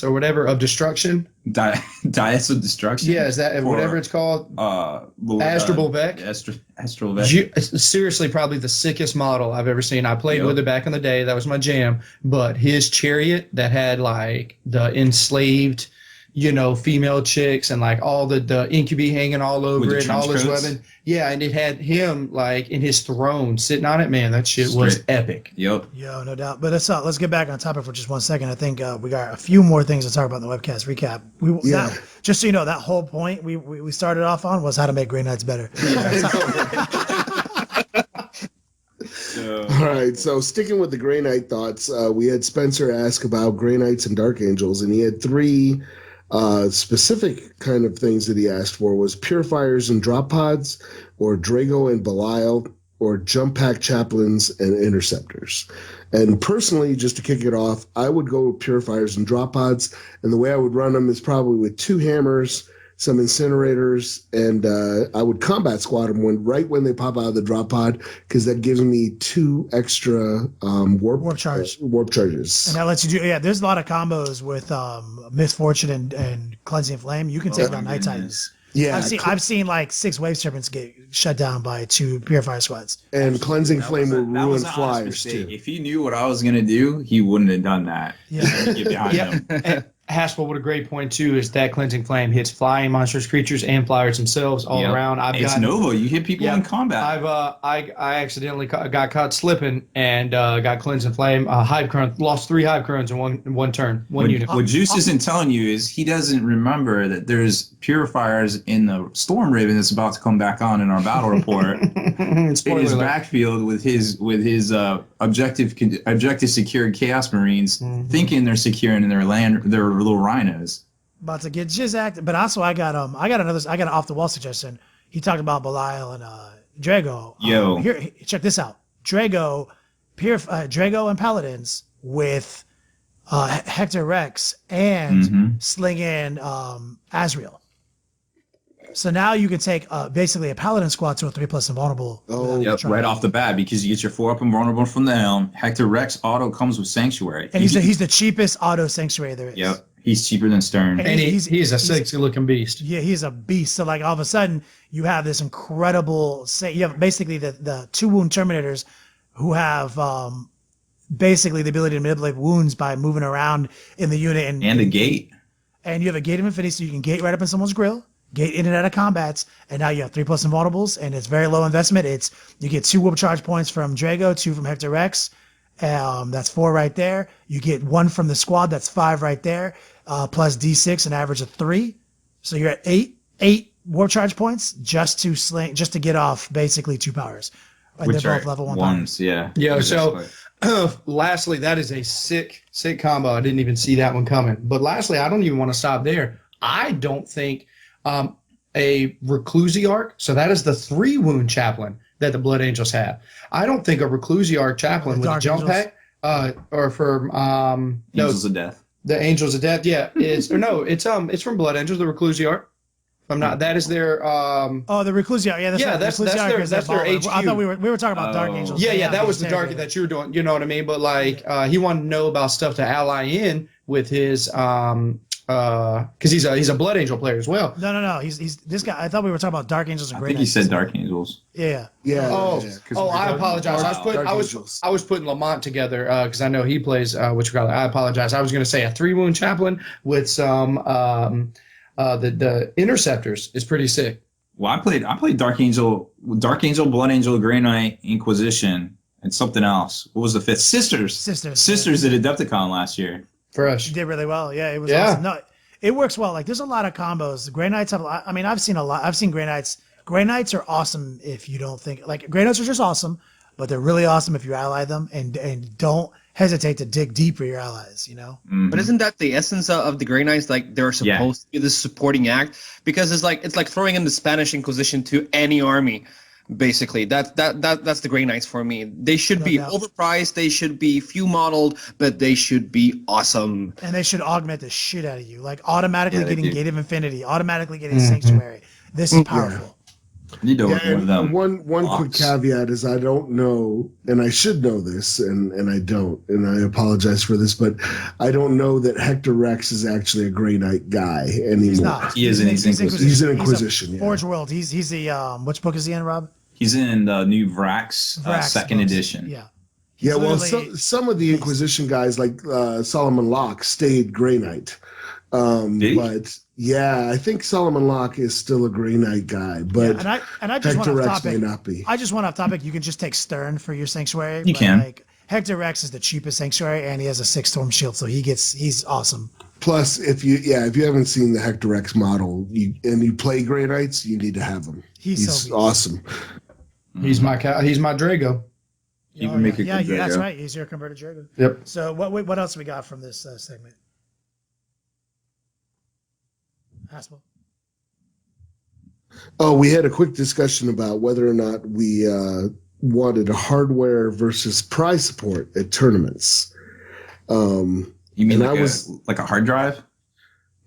or whatever of destruction. Dias of Destruction. Yeah, is that whatever it's called? Astral Vec. Astral Vec. Seriously, probably the sickest model I've ever seen. I played with it back in the day. That was my jam. But his chariot that had like the enslaved, female chicks and like all the incubi hanging all over it and all his weapons. Yeah, and it had him like in his throne sitting on it. Man, that shit was epic. Yep. Yo, no doubt. But let's get back on topic for just 1 second. I think we got a few more things to talk about in the webcast recap. Just so you know, that whole point we started off on was how to make Grey Knights better. All right, so sticking with the Grey Knight thoughts, we had Spencer ask about Grey Knights and Dark Angels, and he had 3 specific kind of things that he asked for was Purifiers and Drop Pods, or Drago and Belial, or Jump Pack Chaplains and Interceptors. And personally, just to kick it off, I would go with Purifiers and Drop Pods, and the way I would run them is probably with 2 hammers, some incinerators, and I would combat squad them when they pop out of the drop pod, because that gives me 2 extra warp charges. And that lets you do there's a lot of combos with Misfortune and Cleansing Flame. You can take down Night Titans. Yeah, I've seen like 6 Wave Serpents get shut down by 2 Purifier squads. And Cleansing Flame will ruin flyers too. If he knew what I was gonna do, he wouldn't have done that. Yeah. Get behind him. Haspel, what a great point too is that Cleansing Flame hits flying monstrous creatures and flyers themselves all around. It's Nova. You hit people in combat. I accidentally got caught slipping and got Cleansing Flame. Hive Crown, lost 3 Hive Crowns in one turn, one unit. What Juice isn't telling you is he doesn't remember that there's purifiers in the Storm Raven that's about to come back on in our battle report. In his backfield with his objective secured Chaos Marines, thinking they're securing their little rhinos. About to get just active, but also I got an off the wall suggestion. He talked about Belial and Drago. Here, check this out. Drago and Paladins with Hector Rex and slinging Azrael. So now you can take basically a Paladin squad to a 3+ invulnerable. Right off the bat, because you get your 4 up invulnerable from the helm. Hector Rex auto comes with Sanctuary. And he's the cheapest auto Sanctuary there is. Yep. He's cheaper than Stern. And he's a sexy looking beast. Yeah, he's a beast. So like all of a sudden you have this incredible you have basically the 2 wound Terminators who have basically the ability to manipulate wounds by moving around in the unit and a gate. And you have a gate of infinity, so you can gate right up in someone's grill. Gate in and out of combats, and now you have 3+ invulnerables, and it's very low investment. You get 2 whoop charge points from Drago, 2 from Hector Rex. That's 4 right there. You get 1 from the squad. That's 5 right there. Plus D6, an average of 3. So you're at 8 warp charge points just to get off basically 2 powers. And Which they're are both level 1 ones, powers. Yeah. So lastly, that is a sick combo. I didn't even see that one coming. But lastly, I don't even want to stop there. I don't think a Reclusiarch, so that is the 3 wound chaplain that the Blood Angels have. I don't think a Reclusiarch chaplain with a jump pack, or for Angels of Death. The Angels of Death, it's from Blood Angels, the Reclusiarch. I'm not. That is their. The Reclusiarch. Yeah, that's their HQ. I thought we were talking about Dark Angels. Yeah, that was the Dark that you were doing. You know what I mean? But like, he wanted to know about stuff to ally in with his because he's a Blood Angel player as well. No. He's this guy. I thought we were talking about Dark Angels and Grey Knights. I think he said Dark Angels. Yeah. I apologize. I was putting Lamont together because I know he plays I apologize. I was going to say a 3 wound chaplain with some the Interceptors is pretty sick. Well, I played Dark Angel, Blood Angel, Grey Knight, Inquisition, and something else. What was the 5th? Sisters at Adepticon last year. Fresh. You did really well. Yeah, it was awesome. No, it works well. Like there's a lot of combos. Grey Knights have a lot. I mean, I've seen a lot. I've seen Grey Knights. Grey Knights are awesome if you don't think like Grey Knights are just awesome, but they're really awesome if you ally them and don't hesitate to dig deep for your allies, you know? Mm-hmm. But isn't that the essence of the Grey Knights? Like they're supposed to be this supporting act, because it's like throwing in the Spanish Inquisition to any army. Basically, that's the Grey Knights for me. They should be overpriced. They should be few modeled, but they should be awesome. And they should augment the shit out of you, like automatically getting Gate of Infinity, automatically getting Sanctuary. This is powerful. Need to order one of them. One quick caveat is I don't know, and I should know this, and I don't, and I apologize for this, but I don't know that Hector Rex is actually a Grey Knight guy anymore. He's not. He is in Inquisition. He's in Inquisition. Forge World. He's the which book is he in, Rob? He's in the new Vrax second books. edition. Yeah. Yeah, well, some of the Inquisition guys, like Solomon Locke, stayed Grey Knight. But yeah, I think Solomon Locke is still a Grey Knight guy. But and I just Hector went off Rex topic. may not be. I just went off topic. You can just take Stern for your Sanctuary. You can. Like, Hector Rex is the cheapest Sanctuary, and he has a 6 Storm Shield, so he's awesome. Plus, if you haven't seen the Hector Rex model and you play Grey Knights, you need to have him. He's so awesome. He's my Drago. You can make a yeah, good that's Drago. right. He's your converted Drago. Yep. So what else we got from this segment? Haspel. Oh, we had a quick discussion about whether or not we wanted a hardware versus prize support at tournaments. You mean like a hard drive?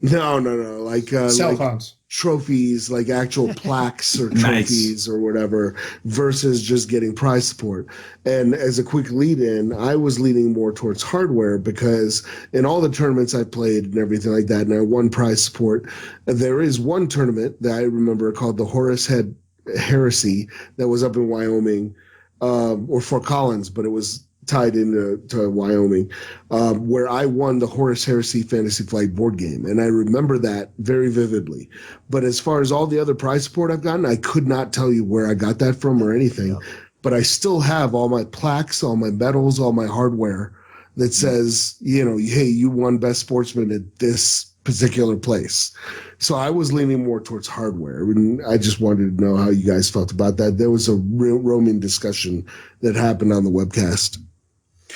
No. Like cell phones. Trophies, like actual plaques or trophies or whatever, versus just getting prize support. And as a quick lead in, I was leaning more towards hardware because in all the tournaments I played and everything like that, and I won prize support, there is one tournament that I remember called the Horus Head Heresy that was up in Wyoming, or Fort Collins, but it was tied into Wyoming, where I won the Horus Heresy Fantasy Flight board game. And I remember that very vividly. But as far as all the other prize support I've gotten, I could not tell you where I got that from or anything. Yeah. But I still have all my plaques, all my medals, all my hardware that says, hey, you won Best Sportsman at this particular place. So I was leaning more towards hardware. And I just wanted to know how you guys felt about that. There was a real roaming discussion that happened on the webcast.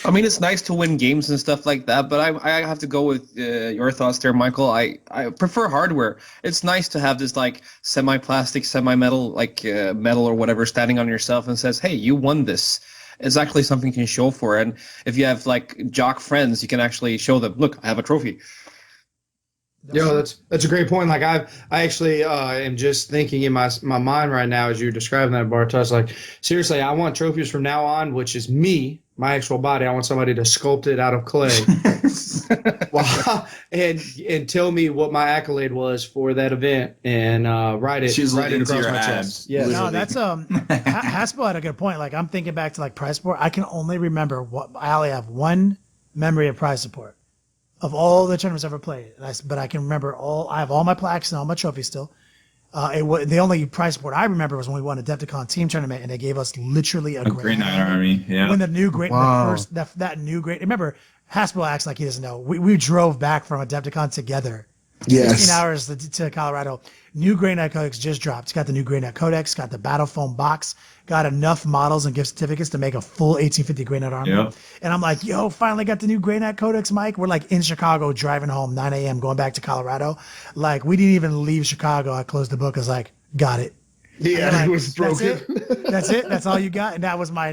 I mean, it's nice to win games and stuff like that, but I have to go with your thoughts there, Michael. I prefer hardware. It's nice to have this like semi-plastic, semi-metal, like metal or whatever standing on yourself and says, hey, you won this. It's actually something you can show for. And if you have like jock friends, you can actually show them, look, I have a trophy. That's a great point. Like I actually am just thinking in my mind right now as you're describing that, Bartosz, like seriously, I want trophies from now on, which is me, my actual body. I want somebody to sculpt it out of clay. and tell me what my accolade was for that event and write it across my chest. Yeah, no, that's Haspel had a good point. Like I'm thinking back to like prize support. I can only remember I only have one memory of prize support of all the tournaments I've ever played. But I can remember I have all my plaques and all my trophies still. The only prize support I remember was when we won a Adepticon team tournament and they gave us literally a Grey Knight army. Yeah. When the new Grey, that new Grey. Remember, Haspel acts like he doesn't know. We drove back from Adepticon together. Yes. 15 hours to Colorado. New Grey Knight Codex just dropped. It's got the new Grey Knight Codex, got the Battle Foam box, got enough models and gift certificates to make a full 1850 Grey Knight army. Yep. And I'm like, yo, finally got the new Grey Knight Codex, Mike. We're like in Chicago, driving home, 9 a.m., going back to Colorado. Like, we didn't even leave Chicago. I closed the book. I was like, got it. Yeah, like, it was broken. That's it. That's all you got. And that was my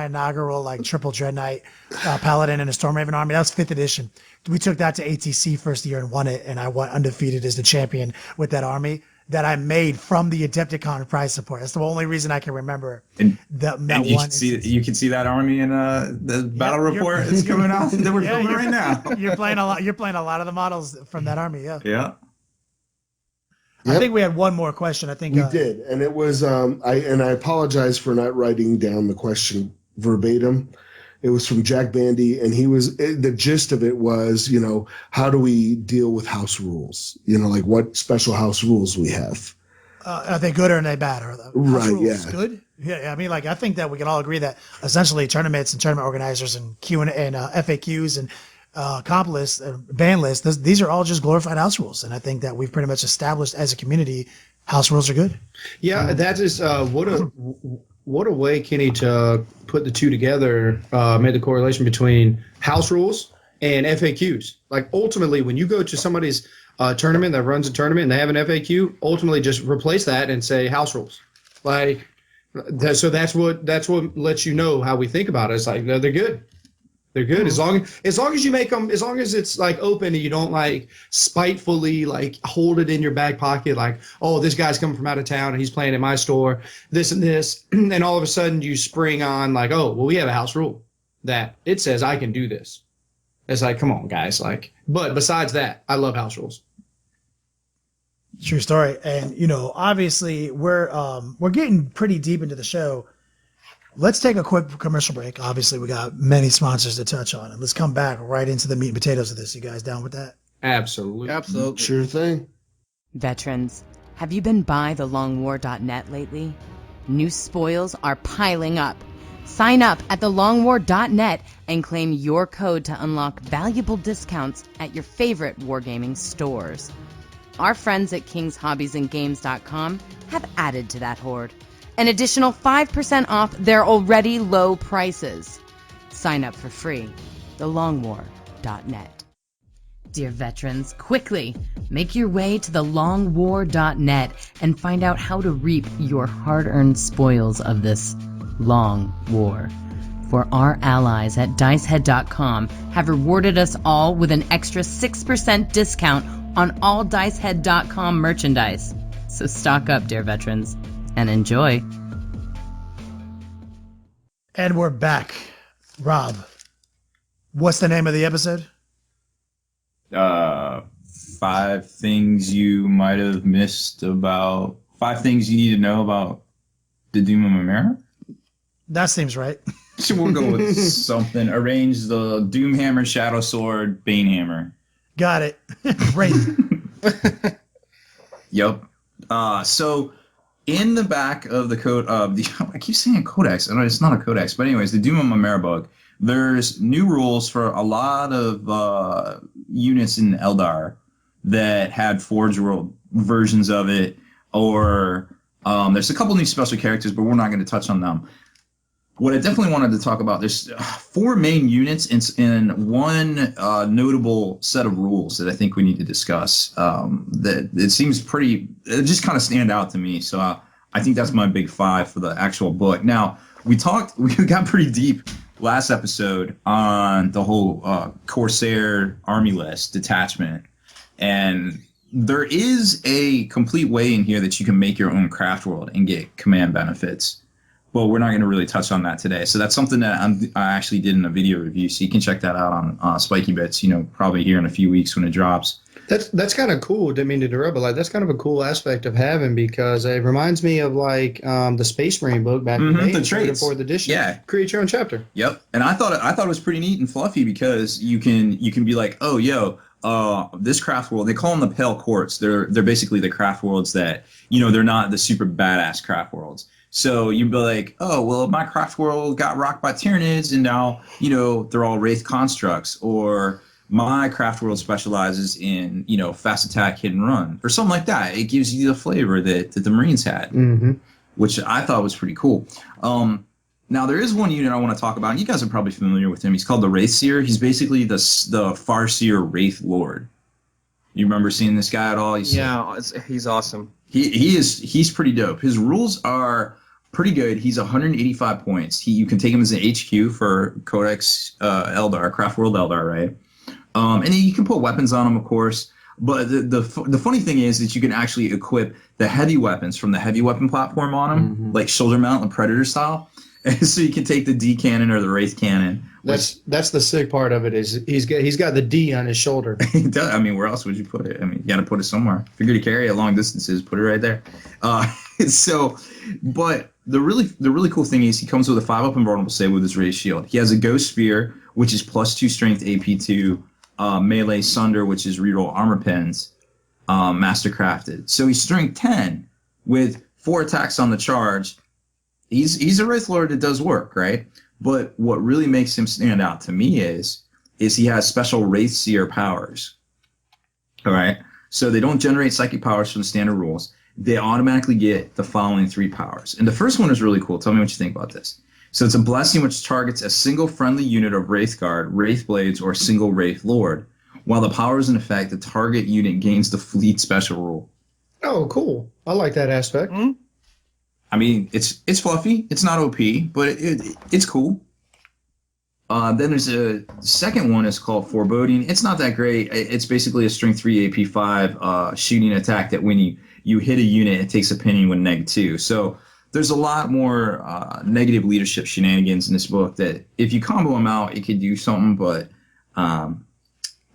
inaugural like triple Dread Knight Paladin and a Stormraven army. That was 5th edition. We took that to ATC first year and won it, and I went undefeated as the champion with that army that I made from the Adepticon prize support. That's the only reason I can remember that you one. You can see that army in the battle report. It's coming out that we're filming right now. You're playing a lot of the models from that army. Yeah. Yeah. Yep. I think we had one more question. I think we did, and it was I apologize for not writing down the question verbatim. It was from Jack Bandy, and the gist of it was, how do we deal with house rules? Like what special house rules we have. Are they good or are they bad? Right, rules good? Yeah, I mean, like I think that we can all agree that essentially tournaments and tournament organizers and Q&A and FAQs and comp lists, ban lists, these are all just glorified house rules. And I think that we've pretty much established as a community, house rules are good. Yeah, that is what a way, Kenny, to put the two together, made the correlation between house rules and FAQs. Like ultimately, when you go to somebody's tournament that runs a tournament and they have an FAQ, ultimately just replace that and say house rules. Like So that's what lets you know how we think about it. It's like, no, they're good. They're good as long as you make them, as long as it's like open and you don't like spitefully like hold it in your back pocket like, oh, this guy's coming from out of town and he's playing in my store, this and this, and all of a sudden you spring on like, oh, well, we have a house rule that it says I can do this. It's like, come on, guys, like. But besides that, I love house rules. True story. And obviously we're getting pretty deep into the show. Let's take a quick commercial break. Obviously, we got many sponsors to touch on, and let's come back right into the meat and potatoes of this. You guys down with that? Absolutely. Sure thing. Veterans, have you been by thelongwar.net lately? New spoils are piling up. Sign up at thelongwar.net and claim your code to unlock valuable discounts at your favorite wargaming stores. Our friends at kingshobbiesandgames.com have added to that horde. An additional 5% off their already low prices. Sign up for free. thelongwar.net. Dear veterans, quickly make your way to thelongwar.net and find out how to reap your hard-earned spoils of this long war. For our allies at dicehead.com have rewarded us all with an extra 6% discount on all dicehead.com merchandise. So stock up, dear veterans, and enjoy. And we're back. Rob, what's the name of the episode? 5 things you might have missed about 5 things you need to know about the Doom of Mymeara. That seems right. So we'll go with something. Arrange the Doomhammer, Shadow Sword, Banehammer. Got it. Great. Yep. So in the back of the code of the, I keep saying codex. I know it's not a codex, but anyways, the Doom of Mymeara book. There's new rules for a lot of units in Eldar that had Forge World versions of it, or there's a couple new special characters, but we're not going to touch on them. What I definitely wanted to talk about, there's 4 main units in one notable set of rules that I think we need to discuss. That it seems it just kind of stand out to me. So I think that's my big 5 for the actual book. Now, we got pretty deep last episode on the whole Corsair army list detachment. And there is a complete way in here that you can make your own craft world and get command benefits. But we're not going to really touch on that today. So that's something that I actually did in a video review. So you can check that out on Spikey Bits, probably here in a few weeks when it drops. That's kind of cool. Didn't mean to interrupt, but that's kind of a cool aspect of having, because it reminds me of the Space Marine book back in the day, the traits. 4th edition. Yeah, create your own chapter. Yep. And I thought it was pretty neat and fluffy, because you can be like, oh, yo, this craft world, they call them the Pale Courts. They're basically the craft worlds that they're not the super badass craft worlds. So you'd be like, oh, well, my craft world got rocked by Tyranids, and now, they're all Wraith constructs. Or my craft world specializes in, fast attack, hit and run, or something like that. It gives you the flavor that the Marines had, which I thought was pretty cool. Now, there is one unit I want to talk about, and you guys are probably familiar with him. He's called the Wraith Seer. He's basically the Farseer Wraith Lord. You remember seeing this guy at all? He's awesome. He's pretty dope. His rules are pretty good. He's 185 points. You can take him as an HQ for Codex Eldar, Craft World Eldar, right? And then you can put weapons on him, of course. But the funny thing is that you can actually equip the heavy weapons from the heavy weapon platform on him, like shoulder mount and Predator style. And so you can take the D cannon or the Wraith cannon. That's the sick part of it, is he's got the D on his shoulder. He does. I mean, where else would you put it? I mean, you got to put it somewhere. If you're going to carry it long distances, put it right there. But the really cool thing is he comes with a 5-up invulnerable save with his raised shield. He has a Ghost Spear, which is +2 strength AP2, melee Sunder, which is reroll armor pins, mastercrafted. So he's strength 10 with 4 attacks on the charge. He's a Wraith Lord that does work, right? But what really makes him stand out to me is he has special Wraith Seer powers. All right? So they don't generate psychic powers from the standard rules. They automatically get the following 3 powers. And the first one is really cool. Tell me what you think about this. So it's a blessing which targets a single friendly unit of Wraith Guard, Wraith Blades, or a single Wraith Lord. While the power is in effect, the target unit gains the Fleet special rule. Oh, cool. I like that aspect. I mean, it's fluffy. It's not OP, but it's cool. Then there's a second one is called Foreboding. It's not that great. It's basically a strength 3 AP 5 shooting attack that when you hit a unit, it takes a penny with -2. So there's a lot more negative leadership shenanigans in this book that if you combo them out, it could do something, but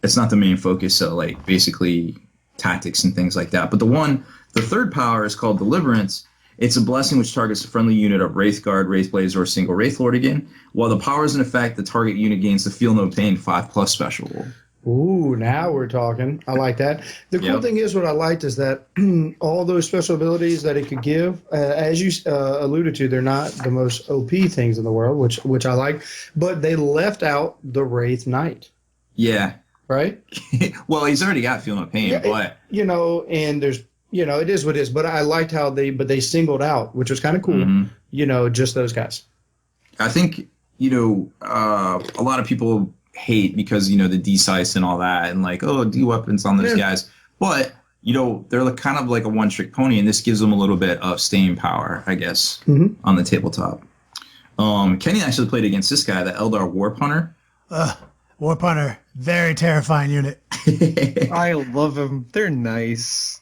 it's not the main focus. So like basically tactics and things like that. But the third power is called Deliverance. It's a blessing which targets a friendly unit of Wraith Guard, Wraith Blaze, or a single Wraith Lord again. While the power is in effect, the target unit gains the Feel No Pain 5+ special rule. Ooh, now we're talking. I like that. The cool thing is, what I liked is that all those special abilities that it could give, as you alluded to, they're not the most OP things in the world, which I like, but they left out the Wraith Knight. Yeah. Right? Well, he's already got Feel No Pain, but... and there's, it is what it is, but I liked how they singled out, which was kind of cool, just those guys. I think, a lot of people hate because the D-size and all that and like, oh, D weapons on those guys, but they're kind of like a one-trick pony, and this gives them a little bit of staying power, I guess, on the tabletop. Kenny actually played against this guy, the Eldar Warp Hunter. Warp Hunter, very terrifying unit. I love them. They're nice.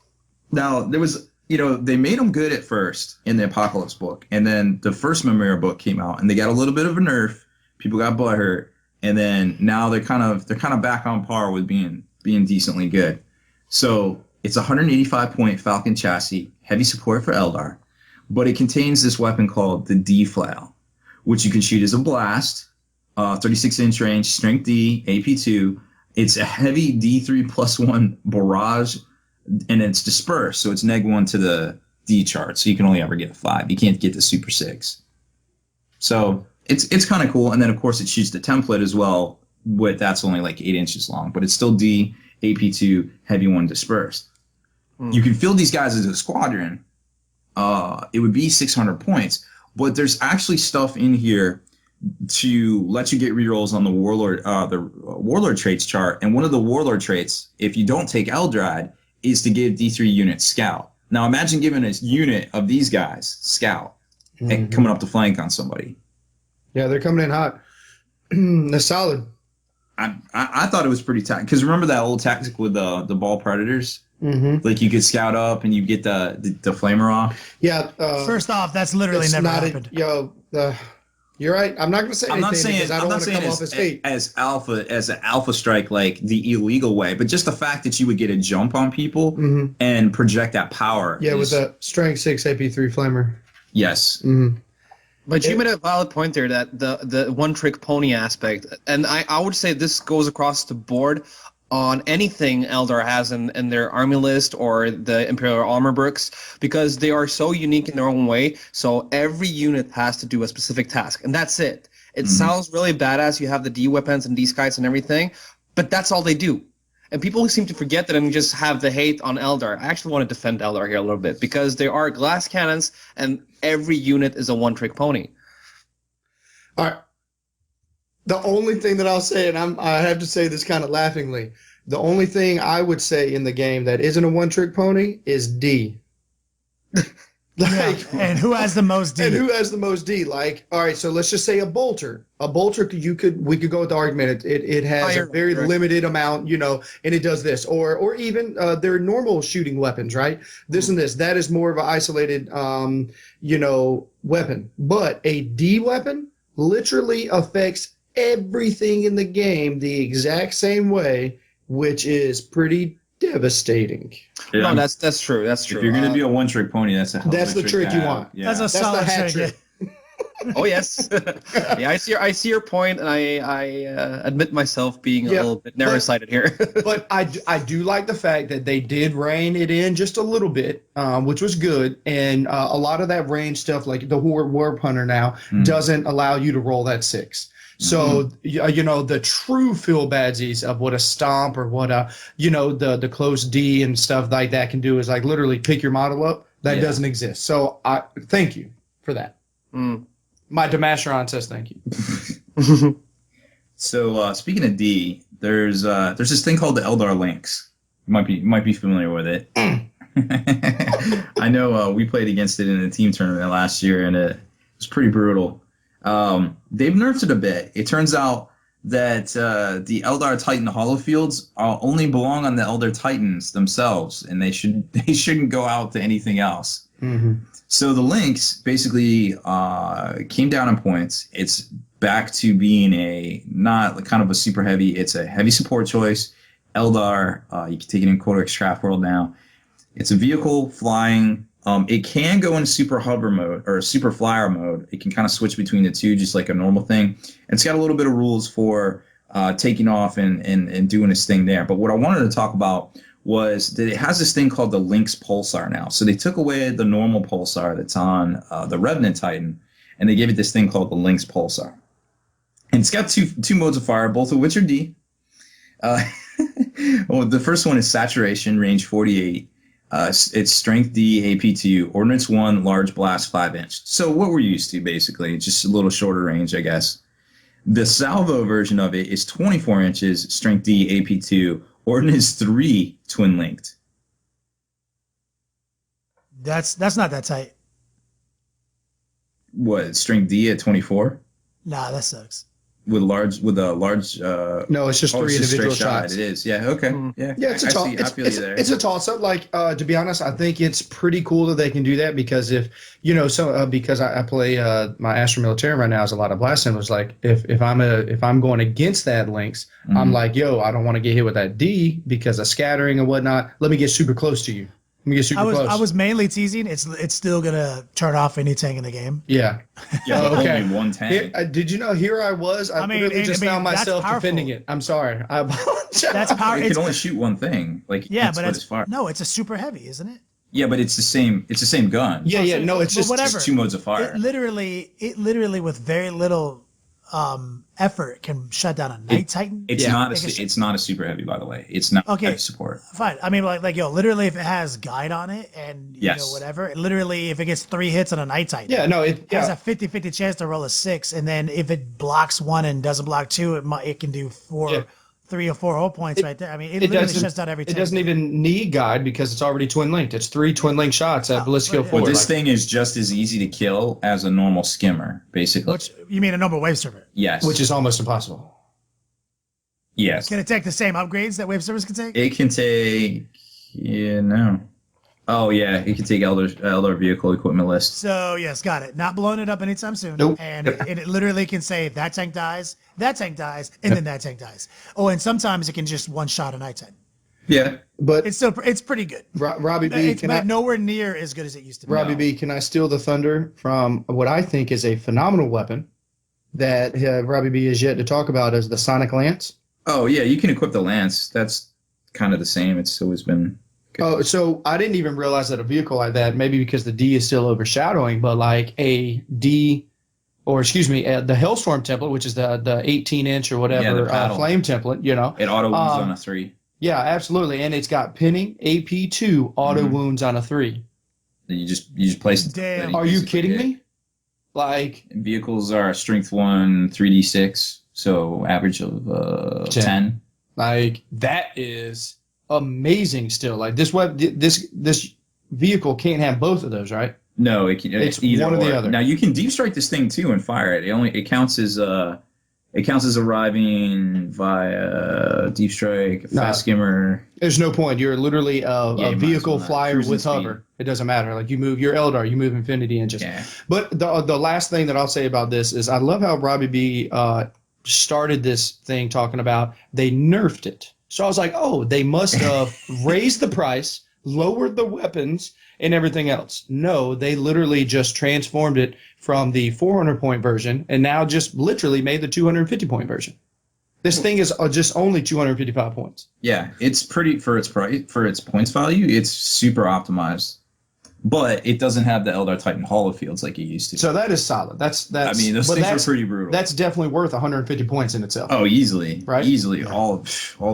Now there was they made them good at first in the Apocalypse book, and then the first Mymeara book came out and they got a little bit of a nerf. People got butthurt. And then now they're kind of back on par with being decently good. So it's a 185-point Falcon chassis, heavy support for Eldar, but it contains this weapon called the D Flail, which you can shoot as a blast, 36-inch range, strength D, AP2. It's a heavy D3+1 barrage, and it's dispersed, so it's -1 to the D chart, so you can only ever get a 5. You can't get the Super 6. So it's kind of cool, and then of course it shoots the template as well. That's only like 8 inches long, but it's still D, AP2, heavy 1 dispersed. You can field these guys as a squadron. It would be 600 points, but there's actually stuff in here to let you get rerolls on the warlord traits chart. And one of the warlord traits, if you don't take Eldrad, is to give D3 units scout. Now imagine giving a unit of these guys scout and coming up to flank on somebody. Yeah, they're coming in hot. They're solid. I thought it was pretty tight because remember that old tactic with the ball predators? Like you could scout up and you get the flamer off. Yeah. First off, that's literally never happened. You're right. I'm not going to say anything because I don't want to come off as hate. As an alpha strike, like the illegal way, but just the fact that you would get a jump on people and project that power. Yeah, with a strength 6 AP3 flamer. Yes. But you made a valid point there that the one-trick pony aspect, and I would say this goes across the board on anything Eldar has in their army list or the Imperial armor books, because they are so unique in their own way. So every unit has to do a specific task, and that's it. It sounds really badass. You have the D weapons and D skies and everything, but that's all they do. And people seem to forget that and just have the hate on Eldar. I actually want to defend Eldar here a little bit because there are glass cannons and every unit is a one-trick pony. All right. The only thing that I'll say, and I have to say this kind of laughingly, the only thing I would say in the game that isn't a one-trick pony is D. And who has the most D? And who has the most D? Like, all right, so let's just say a bolter. A bolter, we could go with the argument. It has a very limited amount, and it does this. Or even their normal shooting weapons, right? This and this. That is more of an isolated, weapon. But a D weapon literally affects everything in the game the exact same way, which is pretty devastating. Yeah. No, that's true. That's true. If you're gonna be a one-trick pony, that's the trick you want. Yeah. That's a solid trick. Oh yes. Yeah, I see your point, and I admit myself being a little bit narrow-sighted here. But I do like the fact that they did rein it in just a little bit, which was good. And a lot of that range stuff, like the Warp Hunter now, doesn't allow you to roll that 6. So, the true feel badsies of what a stomp or what the close D and stuff like that can do is like literally pick your model up. That doesn't exist. So I thank you for that. My Demasteron says thank you. So speaking of D, there's this thing called the Eldar Lynx. You might be familiar with it. I know we played against it in a team tournament last year, and it was pretty brutal. They've nerfed it a bit. It turns out that the Eldar Titan hollow fields only belong on the Eldar Titans themselves, and they shouldn't go out to anything else. Mm-hmm. So the Lynx basically came down in points. It's back to being not kind of a super heavy. It's a heavy support choice. Eldar, you can take it in Codex Craft World now. It's a vehicle flying. It can go in super hover mode or super flyer mode. It can kind of switch between the two, just like a normal thing. And it's got a little bit of rules for taking off and doing its thing there. But what I wanted to talk about was that it has this thing called the Lynx Pulsar now. So they took away the normal Pulsar that's on the Revenant Titan, and they gave it this thing called the Lynx Pulsar. And it's got two modes of fire, both of which are D. Well, the first one is Saturation, range 48. It's Strength D, AP 2, Ordnance 1, Large Blast 5-inch. So what we're used to, basically, just a little shorter range, I guess. The Salvo version of it is 24 inches, Strength D, AP 2, Ordnance 3, Twin Linked. That's not that tight. What, Strength D at 24? Nah, that sucks. With a large No, it's just three individual shots. It is, yeah, okay, yeah. Yeah, it's a toss. I feel you there. It's a toss up. Like to be honest, I think it's pretty cool that they can do that because if because I play my Astro Militarum right now is a lot of blast symbols. Like if I'm going against that Lynx, I'm like, yo, I don't want to get hit with that D because of scattering and whatnot. Let me get super close to you. I was mainly teasing. It's still gonna turn off any tank in the game. Yeah. Yeah, but okay. only one tank. Did you know? Here I was. I literally just found myself defending it. I'm sorry. I apologize. That's power. It can only shoot one thing. Like yeah, but it's a super heavy, isn't it? Yeah, but it's the same. It's the same gun. Yeah. No, it's just whatever. Just two modes of fire. It literally with very little effort can shut down a Night Titan. It's not a super heavy, by the way. It's not heavy support. Fine. I mean, like literally, if it has guide on it and you know whatever, literally, if it gets 3 hits on a Night Titan, it has a 50-50 chance to roll a 6, and then if it blocks 1 and doesn't block 2, it can do 3 or 4 hull points right there. I mean, it literally shuts down every tank. It doesn't even need guide because it's already twin linked. It's 3 twin link shots at ballistic skill 4. But this thing is just as easy to kill as a normal skimmer, basically. Which you mean a normal wave server? Yes. Which is almost impossible. Yes. Can it take the same upgrades that wave servers can take? It can take. Yeah, no. Oh yeah, it can take Eldar vehicle equipment list. So yes, got it. Not blowing it up anytime soon. Nope. And it literally can say that tank dies, and then that tank dies. Oh, and sometimes it can just one shot a Night Titan. Yeah, but it's pretty good. Robbie B, but nowhere near as good as it used to be. Robbie B, can I steal the thunder from what I think is a phenomenal weapon that Robbie B is yet to talk about as the Sonic Lance? Oh yeah, you can equip the Lance. That's kind of the same. It's always been. Oh, so I didn't even realize that a vehicle like that, maybe because the D is still overshadowing, but like a D, or excuse me, the Hellstorm template, which is the 18-inch or whatever flame template, it auto wounds on a 3. Yeah, absolutely, and it's got pinning, AP 2, auto wounds on a 3. You just place it. Damn. Are you kidding me? Like vehicles are strength 1, 3d6, so average of 10. Like that is amazing still. Like this vehicle can't have both of those, right? No, it's either one or the other. Now you can deep strike this thing too and fire it. It counts as arriving via deep strike, fast skimmer. There's no point. You're literally a vehicle flyer with hover. It doesn't matter. Like you move your Eldar, you move infinity inches. Yeah. But the last thing that I'll say about this is I love how Robbie B started this thing talking about they nerfed it. So I was like, oh, they must have raised the price, lowered the weapons, and everything else. No, they literally just transformed it from the 400-point version and now just literally made the 250-point version. This thing is just only 255 points. Yeah, it's pretty for its price, for its points value. It's super optimized, but it doesn't have the Eldar Titan hollow fields like it used to. So that is solid. That's. I mean, those things are pretty brutal. That's definitely worth 150 points in itself. Oh, easily, right? Easily, all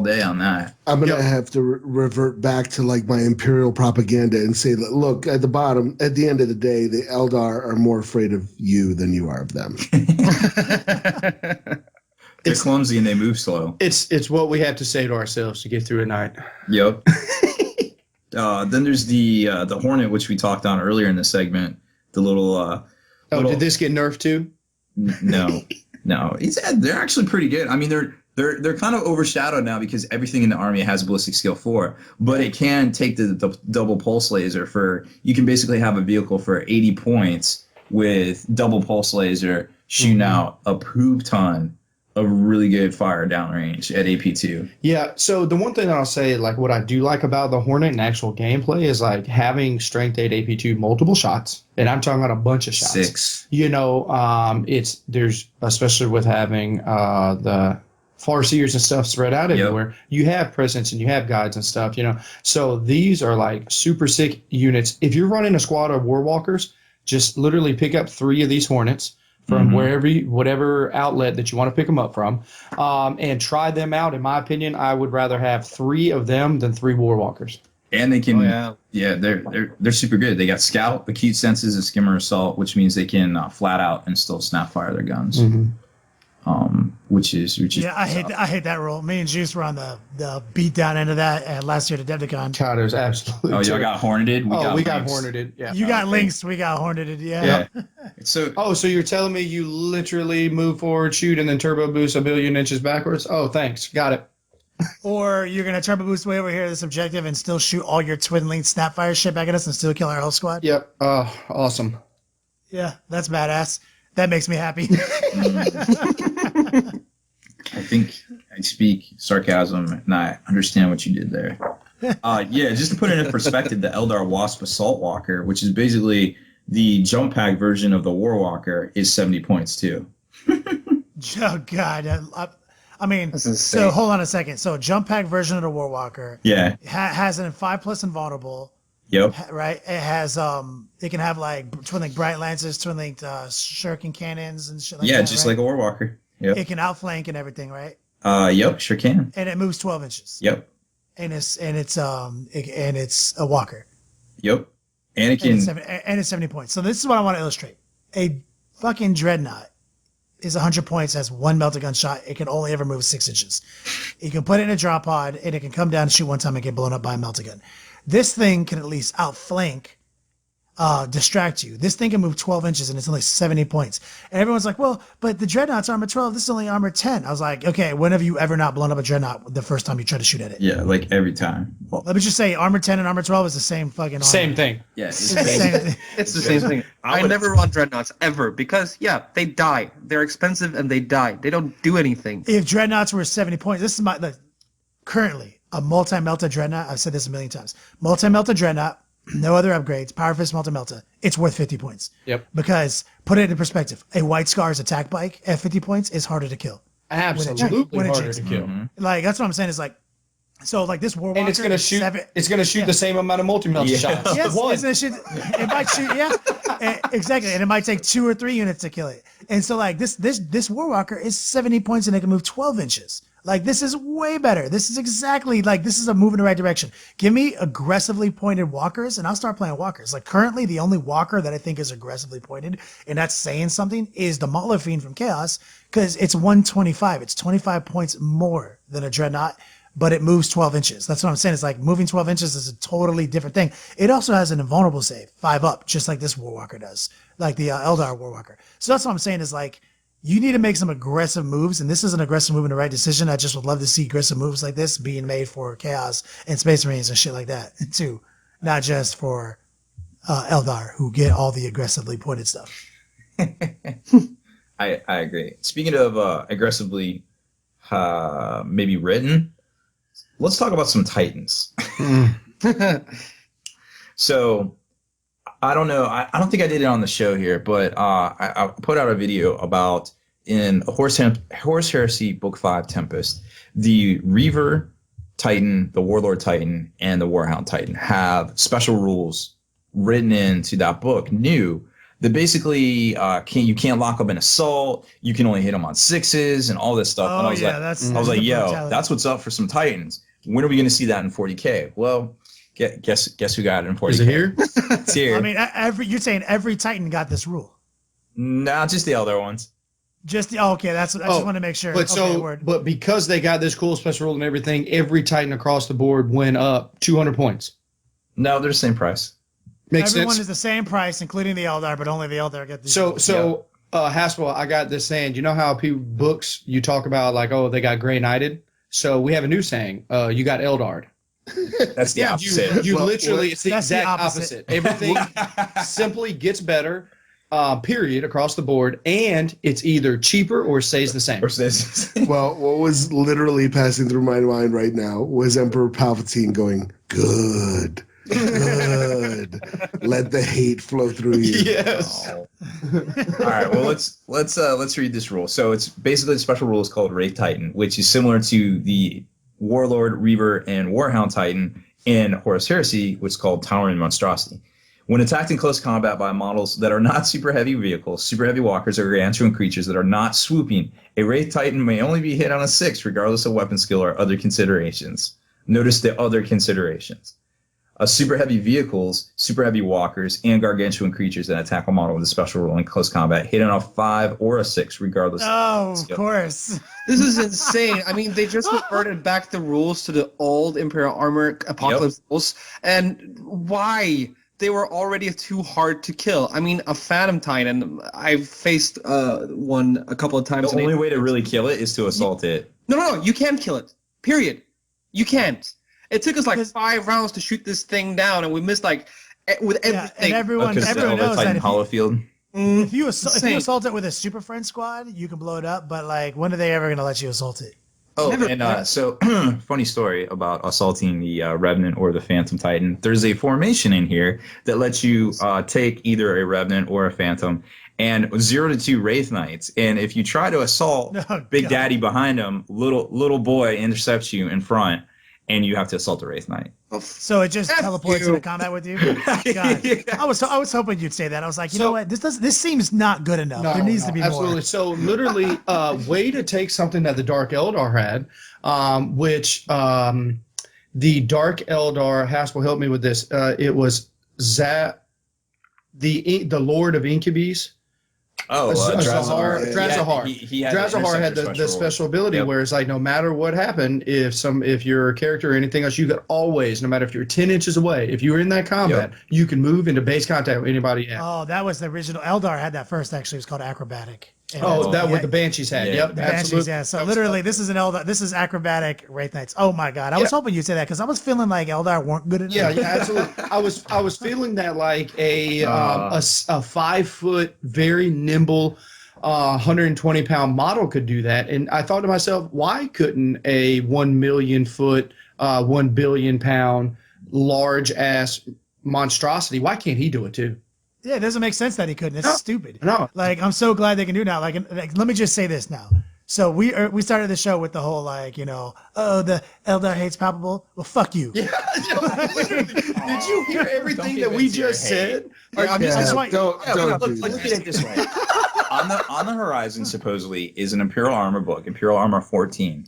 day on that. I'm gonna have to revert back to like my imperial propaganda and say, look, at the end of the day, the Eldar are more afraid of you than you are of them. They're clumsy and they move slow. It's what we have to say to ourselves to get through a night. Yep. Then there's the Hornet, which we talked on earlier in the segment. The little. Did this get nerfed too? No. They're actually pretty good. I mean, they're kind of overshadowed now because everything in the army has ballistic skill 4, but it can take the double pulse laser for. You can basically have a vehicle for 80 points with double pulse laser shooting out a poop ton of really good fire downrange at AP2. Yeah, so the one thing that I'll say, like what I do like about the Hornet and actual gameplay is like having strength 8 AP2 multiple shots, and I'm talking about a bunch of shots. 6. You know, there's especially with having the Farseers and stuff spread out everywhere. You have presence and you have guides and stuff. You know, so these are like super sick units. If you're running a squad of Warwalkers, just literally pick up 3 of these Hornets from whatever outlet that you want to pick them up from, and try them out. In my opinion, I would rather have 3 of them than 3 Warwalkers. And they can, they're super good. They got Scout, Acute Senses, and Skimmer Assault, which means they can flat out and still snap fire their guns. Which is I hate that rule. Me and Juice were on the beat down end of that last year at Adepticon. God, it was absolutely. Oh, y'all got Horneted. We got Horneted. Yeah, you got Lynx. We got Horneted. Yeah. So you're telling me you literally move forward, shoot, and then turbo boost 1,000,000,000 inches backwards? Oh, thanks. Got it. Or you're gonna turbo boost way over here to this objective and still shoot all your twin link snapfire shit back at us and still kill our whole squad? Yep. Awesome. Yeah, that's badass. That makes me happy. I think I speak sarcasm and I understand what you did there. Just to put it in perspective, the Eldar Wasp Assault Walker, which is basically the jump pack version of the Warwalker, is 70 points too. Oh, God. I mean, so hold on a second. So jump pack version of the Warwalker has a 5+ invulnerable. Yep. Right. It has it can have like twin link bright lances, twin linked shuriken cannons and shit like that. Yeah, just like a Warwalker. Yep. It can outflank and everything, right? Yep, sure can. And it moves 12 inches. Yep. And it's a walker. Yep. And it can and it's 70 points. So this is what I want to illustrate. A fucking dreadnought is 100 points, has 1 melta gun shot. It can only ever move 6 inches. You can put it in a drop pod and it can come down and shoot one time and get blown up by a melta gun. This thing can at least outflank, distract you. This thing can move 12 inches and it's only 70 points. And everyone's like, well, but the Dreadnought's armor 12. This is only armor 10. I was like, okay, when have you ever not blown up a Dreadnought the first time you try to shoot at it? Yeah, like every time. Well, let me just say, armor 10 and armor 12 is the same fucking armor. Same thing. Yeah, it's the same thing. It's the same thing. I never run Dreadnoughts ever because, they die. They're expensive and they die. They don't do anything. If Dreadnoughts were 70 points, this is currently a multi-melta Dreadnought. I've said this a million times. Multi-melta Dreadnought, no other upgrades, Power Fist multi-melta. It's worth 50 points. Yep. Because, put it in perspective, a White Scar's attack bike at 50 points is harder to kill. Absolutely harder to kill. Mm-hmm. Like, that's what I'm saying is like, so like this Warwalker. And it's gonna shoot the same amount of multi-melta shots. Yes, it might shoot, exactly. And it might take 2 or 3 units to kill it. And so like this Warwalker is 70 points and it can move 12 inches. Like, this is way better. This is exactly, this is a move in the right direction. Give me aggressively pointed walkers, and I'll start playing walkers. Like, currently, the only walker that I think is aggressively pointed, and that's saying something, is the Mauler Fiend from Chaos, because it's 125. It's 25 points more than a Dreadnought, but it moves 12 inches. That's what I'm saying. It's like, moving 12 inches is a totally different thing. It also has an invulnerable save, 5 up, just like this Warwalker does, like the Eldar Warwalker. So that's what I'm saying is, like, you need to make some aggressive moves, and this is an aggressive move and the right decision. I just would love to see aggressive moves like this being made for Chaos and Space Marines and shit like that, too. Not just for Eldar, who get all the aggressively pointed stuff. I agree. Speaking of aggressively maybe written, let's talk about some Titans. So, I don't know. I don't think I did it on the show here, but I put out a video about in Horse Heresy Book 5 Tempest, the Reaver Titan, the Warlord Titan, and the Warhound Titan have special rules written into that book, new, that basically you can't lock up an assault, you can only hit them on 6s and all this stuff. Oh, and I was like, yo, that's what's up for some Titans. When are we going to see that in 40K? Well, guess who got it in 40K? Is it here? It's here. I mean, you're saying every Titan got this rule? Nah, just the Eldar ones. Okay. I just want to make sure. But because they got this cool special rule and everything, every Titan across the board went up 200 points. No, they're the same price. Makes Everyone sense. is the same price, including the Eldar, but only the Eldar get the. So Haspel, I got this saying. You know how people books you talk about like, oh, they got gray knighted. So we have a new saying. You got Eldard. That's the opposite. You Well, literally, it's the that's the exact opposite. Everything simply gets better, period, across the board, and it's either cheaper or stays the same. Or says- Well, what was literally passing through my mind right now was Emperor Palpatine going, good. Good. Let the hate flow through you. Yes. All right. Well, let's read this rule. So it's basically the special rule is called Wraith Titan, which is similar to the Warlord, Reaver, and Warhound Titan in Horus Heresy, which is called Towering Monstrosity. When attacked in close combat by models that are not super heavy vehicles, super heavy walkers, or gargantuan creatures that are not swooping, a Wraith Titan may only be hit on a 6, regardless of weapon skill or other considerations. Notice the other considerations. Super heavy vehicles, super heavy walkers, and gargantuan creatures that attack a model with a special rule in close combat hit on a 5 or a 6, regardless. Of course. This is insane. I mean, they just reverted back the rules to the old Imperial Armor Apocalypse rules. And why? They were already too hard to kill. I mean, a Phantom Titan, I've faced one a couple of times. The only way to really kill it is to assault it. No, you can't kill it. Period. You can't. It took us like 5 rounds to shoot this thing down, and we missed like with everything. Yeah, and everyone Because knows that Titan if Hollow Field. if you assault it with a Super Friend squad, you can blow it up. But like, when are they ever going to let you assault it? Oh, and so funny story about assaulting the Revenant or the Phantom Titan. There's a formation in here that lets you take either a Revenant or a Phantom and 0 to 2 Wraith Knights. And if you try to assault Big Daddy behind him, little boy intercepts you in front, and you have to assault a Wraith Knight. So it just teleports into combat with you. God. I was hoping you'd say that. I was like, you know what? This seems not good enough. There needs to be absolutely. more. So literally, way to take something that the Dark Eldar had, which the Dark Eldar, Haspel, help me with this. It was the Lord of Incubus. Oh, Drazahar. He Drazahar had the special ability where it's like no matter what happened, if your character or anything else, you could always, no matter if you're 10 inches away, if you were in that combat, you can move into base contact with anybody else. Oh, that was the original. Eldar had that first. Actually, it was called acrobatic. And what the Banshees had. Yep, the absolutely. Banshees, yeah. So literally, this is an Eldar. This is acrobatic Wraith Knights. Oh my God, I was hoping you'd say that because I was feeling like Eldar weren't good enough. Yeah, absolutely. I was feeling that like a 5 foot, very nimble, 120-pound model could do that, and I thought to myself, why couldn't a 1 million foot, 1 billion pound, large ass monstrosity? Why can't he do it too? Yeah, it doesn't make sense that he couldn't. It's stupid. No. Like, I'm so glad they can do now. Like, let me just say this now. So we started the show with the whole the Eldar hates palpable. Well, fuck you. Yeah. Did you hear everything that we just said? Don't do Look at that. it this way. On the horizon, supposedly, is an Imperial Armor book, Imperial Armor 14,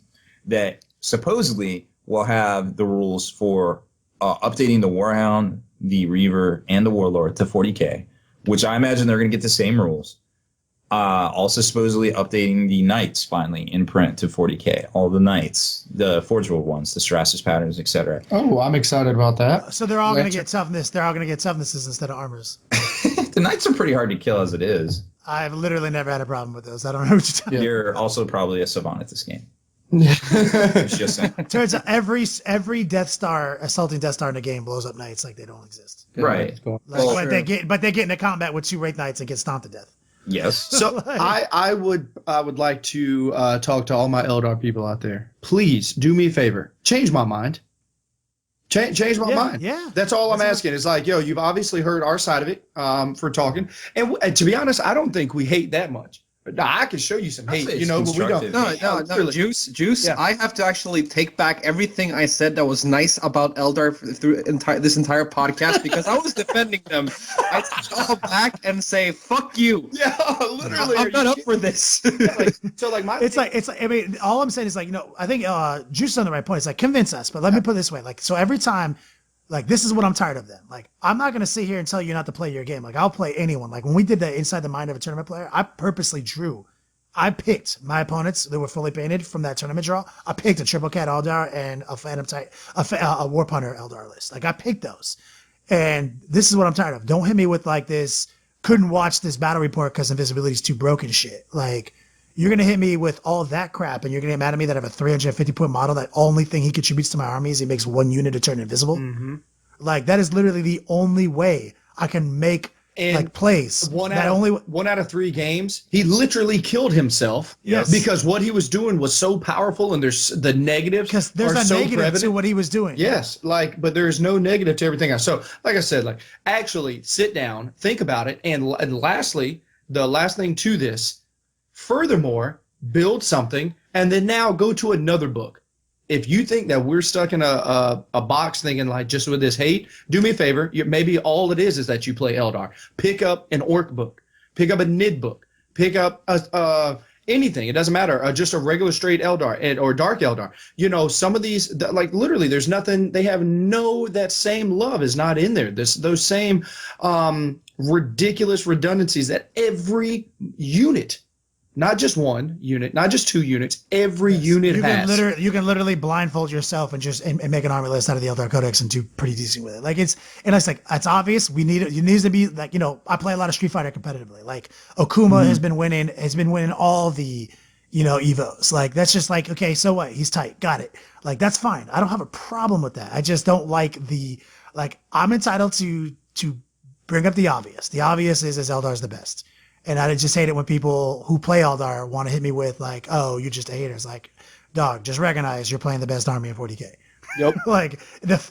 that supposedly will have the rules for updating the Warhound, the Reaver, and the Warlord to 40k, which I imagine they're going to get the same rules. Also supposedly updating the Knights finally in print to 40k. All the Knights, the Forge World ones, the Stratus patterns, etc. Oh, I'm excited about that. So they're all going to get toughness. They're all going to get toughnesses instead of armors. The Knights are pretty hard to kill as it is. I've literally never had a problem with those. I don't know what you're talking about. You're also probably a savant at this game. It's just saying. Turns out every Death Star, assaulting Death Star in the game blows up Knights like they don't exist. Right. Like, but they get into combat with 2 Wraith Knights and get stomped to death. Yes. So I would like to talk to all my Eldar people out there. Please do me a favor. Change my mind. Change my mind. Yeah. That's all I'm asking. It's like, you've obviously heard our side of it for talking. And to be honest, I don't think we hate that much. Now, I can show you some hate, but we don't. No, Juice. Yeah. I have to actually take back everything I said that was nice about Eldar through this entire podcast because I was defending them. I go back and say, "Fuck you." Yeah, literally. I'm not up for this. It's like. I mean, all I'm saying is like, I think Juice is on the right point. It's like convince us, but let me put it this way: like, so every time. Like, this is what I'm tired of then. Like, I'm not going to sit here and tell you not to play your game. Like, I'll play anyone. Like, when we did the Inside the Mind of a Tournament Player, I purposely I picked my opponents that were fully painted from that tournament draw. I picked a Triple Cat Eldar and a Phantom Titan, a Warp Hunter Eldar list. Like, I picked those. And this is what I'm tired of. Don't hit me with like this, couldn't watch this battle report because invisibility is too broken shit. Like, you're going to hit me with all that crap, and you're going to get mad at me that I have a 350-point model that only thing he contributes to my army is he makes one unit to turn invisible. Mm-hmm. Like, that is literally the only way I can make plays. One out of 3 games, he literally killed himself. Yes. Because what he was doing was so powerful, and there's the negatives. Because there's a negative to what he was doing. Yes, but there's no negative to everything else. So, like I said, actually sit down, think about it, and lastly, the last thing to this, furthermore, build something, and then now go to another book. If you think that we're stuck in a box thinking like just with this hate, do me a favor. Maybe all it is that you play Eldar. Pick up an Orc book. Pick up a Nid book. Pick up anything. It doesn't matter. Just a regular straight Eldar or Dark Eldar. Some of these, like literally, there's nothing. They have that same love is not in there. Those same ridiculous redundancies that every unit. Not just one unit, not just 2 units. Every unit has. You can literally blindfold yourself and make an army list out of the Eldar Codex and do pretty decent with it. Like it's obvious. It needs to be like, I play a lot of Street Fighter competitively. Like Okuma has been winning all the, Evos. Like that's just like, okay, so what? He's tight. Got it. Like that's fine. I don't have a problem with that. I just don't like I'm entitled to bring up the obvious. The obvious is Eldar's the best. And I just hate it when people who play Eldar want to hit me with like, oh, you're just a hater. It's like, dog, just recognize you're playing the best army in 40k. Yep.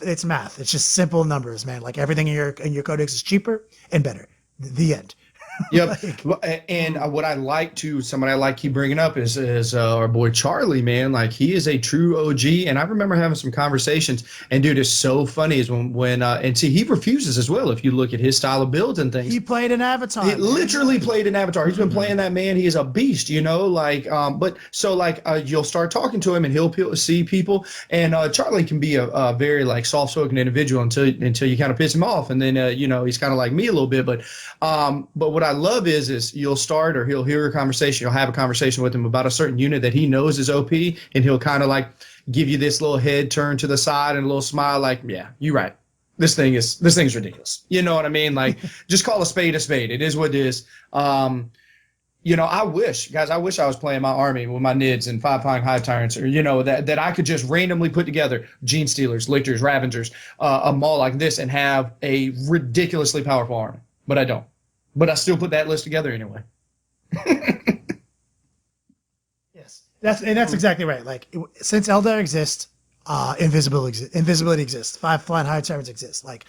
It's math. It's just simple numbers, man. Like everything in your codex is cheaper and better. The end. Yep. And what I like somebody I like keep bringing up is our boy Charlie, man. Like he is a true OG, and I remember having some conversations. And dude, it's so funny is when and see he refuses as well. If you look at his style of builds and things, he played an Avatar. He literally played an Avatar. He's been playing that, man. He is a beast, But you'll start talking to him, and he'll see people. And Charlie can be a very soft-spoken individual until you kind of piss him off, and then he's kind of like me a little bit. But what I love is you'll start or he'll hear a conversation. You'll have a conversation with him about a certain unit that he knows is OP, and he'll kind of give you this little head turn to the side and a little smile like, yeah, you're right. This thing's ridiculous. You know what I mean? Like, just call a spade a spade. It is what it is. I wish I was playing my army with my Nids and 5-Pine Hive Tyrants, or, that I could just randomly put together Gene Stealers, Lictors, Ravengers, a Maul like this and have a ridiculously powerful army. But I don't. But I still put that list together anyway. Yes, that's exactly right. Like since Eldar exists, invisibility exists. 5-Flying Hive Tyrants exist. Like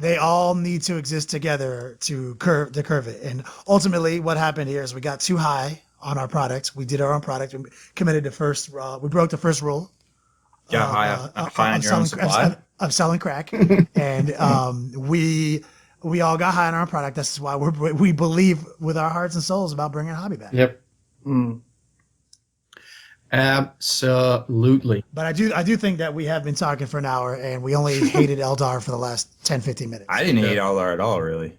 they all need to exist together to curve it. And ultimately, what happened here is we got too high on our product. We did our own product. We committed to we broke the first rule. Got high on your own supply. Of selling crack, and we all got high on our product. That's why we believe with our hearts and souls about bringing a hobby back. Yep. Absolutely. But I do think that we have been talking for an hour, and we only hated Eldar for the last 10, 15 minutes. I didn't hate Eldar at all, really.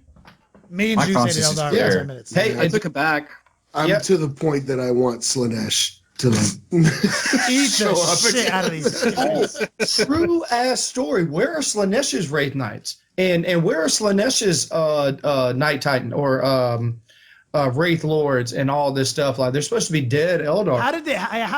Me and Juice hated Eldar for 10 minutes. Hey, I took it back. I'm to the point that I want Slanesh to eat the shit out of these. True ass story. Where are Slanesh's Wraith Knights? And where are Slanesh's Night Titan or Wraith Lords and all this stuff? Like they're supposed to be dead Eldar. How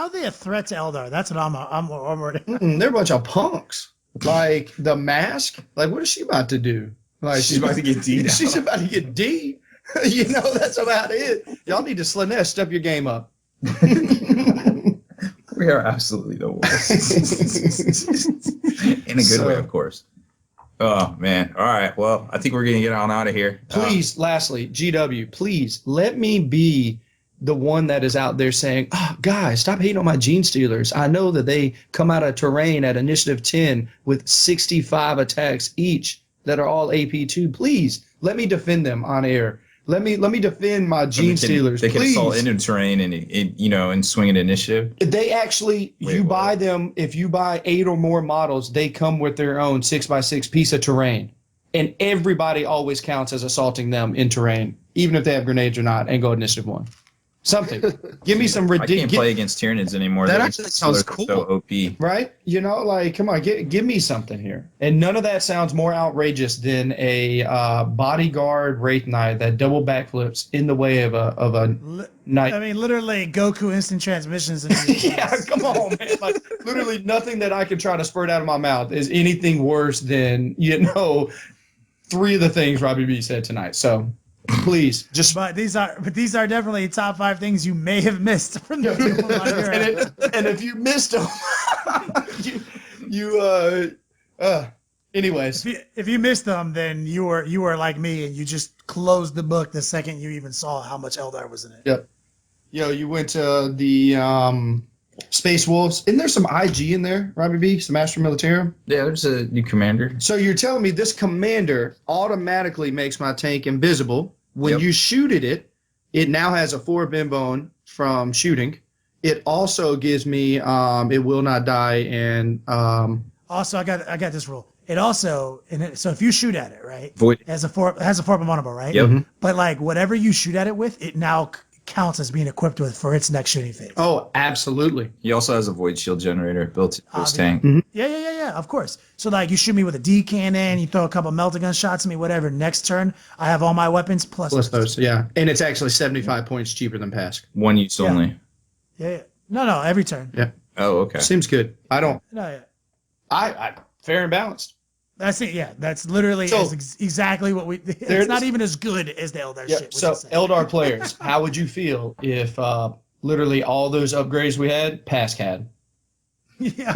are they a threat to Eldar? That's what I'm worried. They're a bunch of punks. Like the Mask. Like what is she about to do? Like she's about to get D. She's about to get D. That's about it. Y'all need to Slanesh step your game up. We are absolutely the worst. In a good way, of course. Oh, man. All right. Well, I think we're going to get on out of here. Please, lastly, GW, please let me be the one that is out there saying, oh, guys, stop hating on my Gene Stealers. I know that they come out of terrain at initiative 10 with 65 attacks each that are all AP2. Please let me defend them on air. Let me defend my Gene Stealers. They can assault into terrain and swing an initiative. They actually, buy them. If you buy 8 or more models, they come with their own 6x6 piece of terrain, and everybody always counts as assaulting them in terrain, even if they have grenades or not, and go initiative 1. Something. Give me some I can't ridiculous. play against Tyranids anymore. That They're actually sounds so cool. OP. Right? You know, like, come on, give me something here. And none of that sounds more outrageous than a bodyguard Wraith Knight that double backflips in the way of a knight. I mean, literally, Goku instant transmissions. Yeah, come on, man. Like, literally nothing that I can try to spurt out of my mouth is anything worse than, you know, 3 of the things Robbie B said tonight. So please, just. But these are definitely top 5 things you may have missed from the and if you missed them, anyways. If you missed them, then you were like me and you just closed the book the second you even saw how much Eldar was in it. Yep. Yo, you went to the Space Wolves. Isn't there some IG in there, Robbie B? Some Astra Militarum? Yeah, there's a new commander. So you're telling me this commander automatically makes my tank invisible. When you shoot at it, it now has a 4 bin bone from shooting. It also gives me it will not die and Also, I got this rule. It also so if you shoot at it, right? Void. It has a 4 vulnerable, right? Yep. But like whatever you shoot at it with, it now counts as being equipped with for its next shooting phase. Oh, absolutely. He also has a void shield generator built into his tank. Yeah, of course. So like you shoot me with a D cannon, you throw a couple melta gun shots at me, whatever. Next turn, I have all my weapons plus those, yeah. And it's actually 75 points cheaper than Pask. One use only. Yeah. No, every turn. Yeah. Oh, okay. Seems good. I don't. No, yeah. I fair and balanced. That's it. Yeah, that's literally exactly what we. It's not even as good as the Eldar shit. So Eldar players, how would you feel if literally all those upgrades we had, Pask had? Yeah.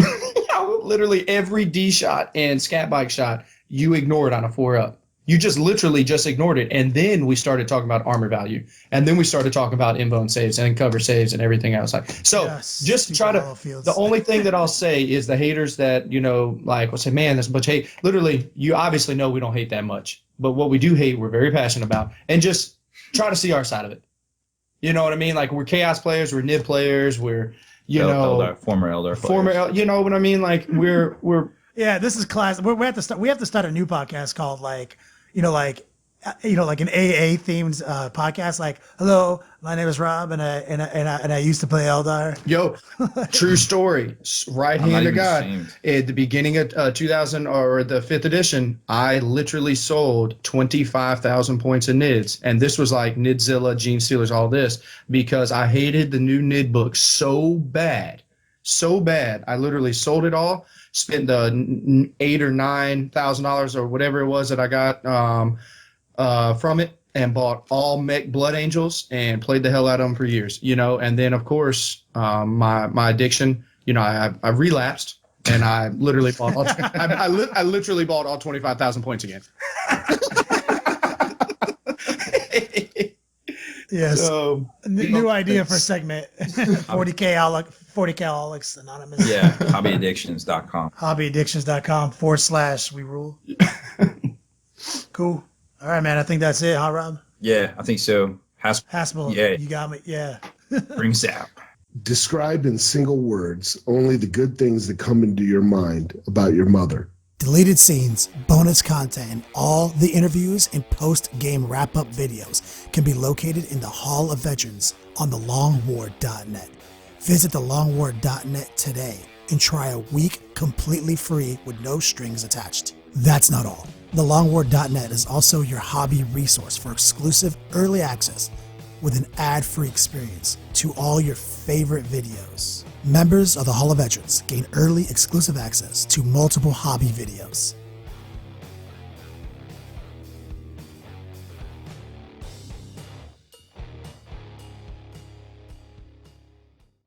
Literally every D shot and scat bike shot you ignored on a 4-up. You just literally just ignored it. And then we started talking about armor value. And then we started talking about invuln saves and cover saves and everything else. Like, so just try to, the only thing that I'll say is the haters that, you know, like will say, man, there's a bunch of hate. Literally, you obviously know we don't hate that much. But what we do hate, we're very passionate about. And just try to see our side of it. You know what I mean? Like, we're chaos players, we're nib players, we're, former Eldar players. You know what I mean? Like, we're yeah, this is class. We have to start a new podcast called like an AA themed podcast. Like, hello, my name is Rob, and I used to play Eldar. Yo, true story. Right hand of God. Ashamed. At the beginning of 2000 or the 5th edition, I literally sold 25,000 points of NIDs, and this was like Nidzilla, Gene Stealers, all this because I hated the new NID book so bad. I literally sold it all. Spent the $8,000 or $9,000 or whatever it was that I got from it, and bought all mech Blood Angels and played the hell out of them for years. You know, and then of course my addiction. You know, I relapsed, and I literally bought all. I literally bought all 25,000 points again. Yes. So, new idea for segment. 40k Alex Anonymous. Yeah, hobbyaddictions.com. Hobbyaddictions.com / we rule. Cool. All right, man. I think that's it, huh, Rob? Yeah, I think so. Haspel, yeah. You got me. Yeah. Bring Zap. Describe in single words only the good things that come into your mind about your mother. Deleted scenes, bonus content, and all the interviews and post-game wrap-up videos can be located in the Hall of Veterans on thelongwar.net. Visit thelongwar.net today and try a week completely free with no strings attached. That's not all. Thelongwar.net is also your hobby resource for exclusive early access with an ad-free experience to all your favorite videos. Members of the Hall of Veterans gain early exclusive access to multiple hobby videos,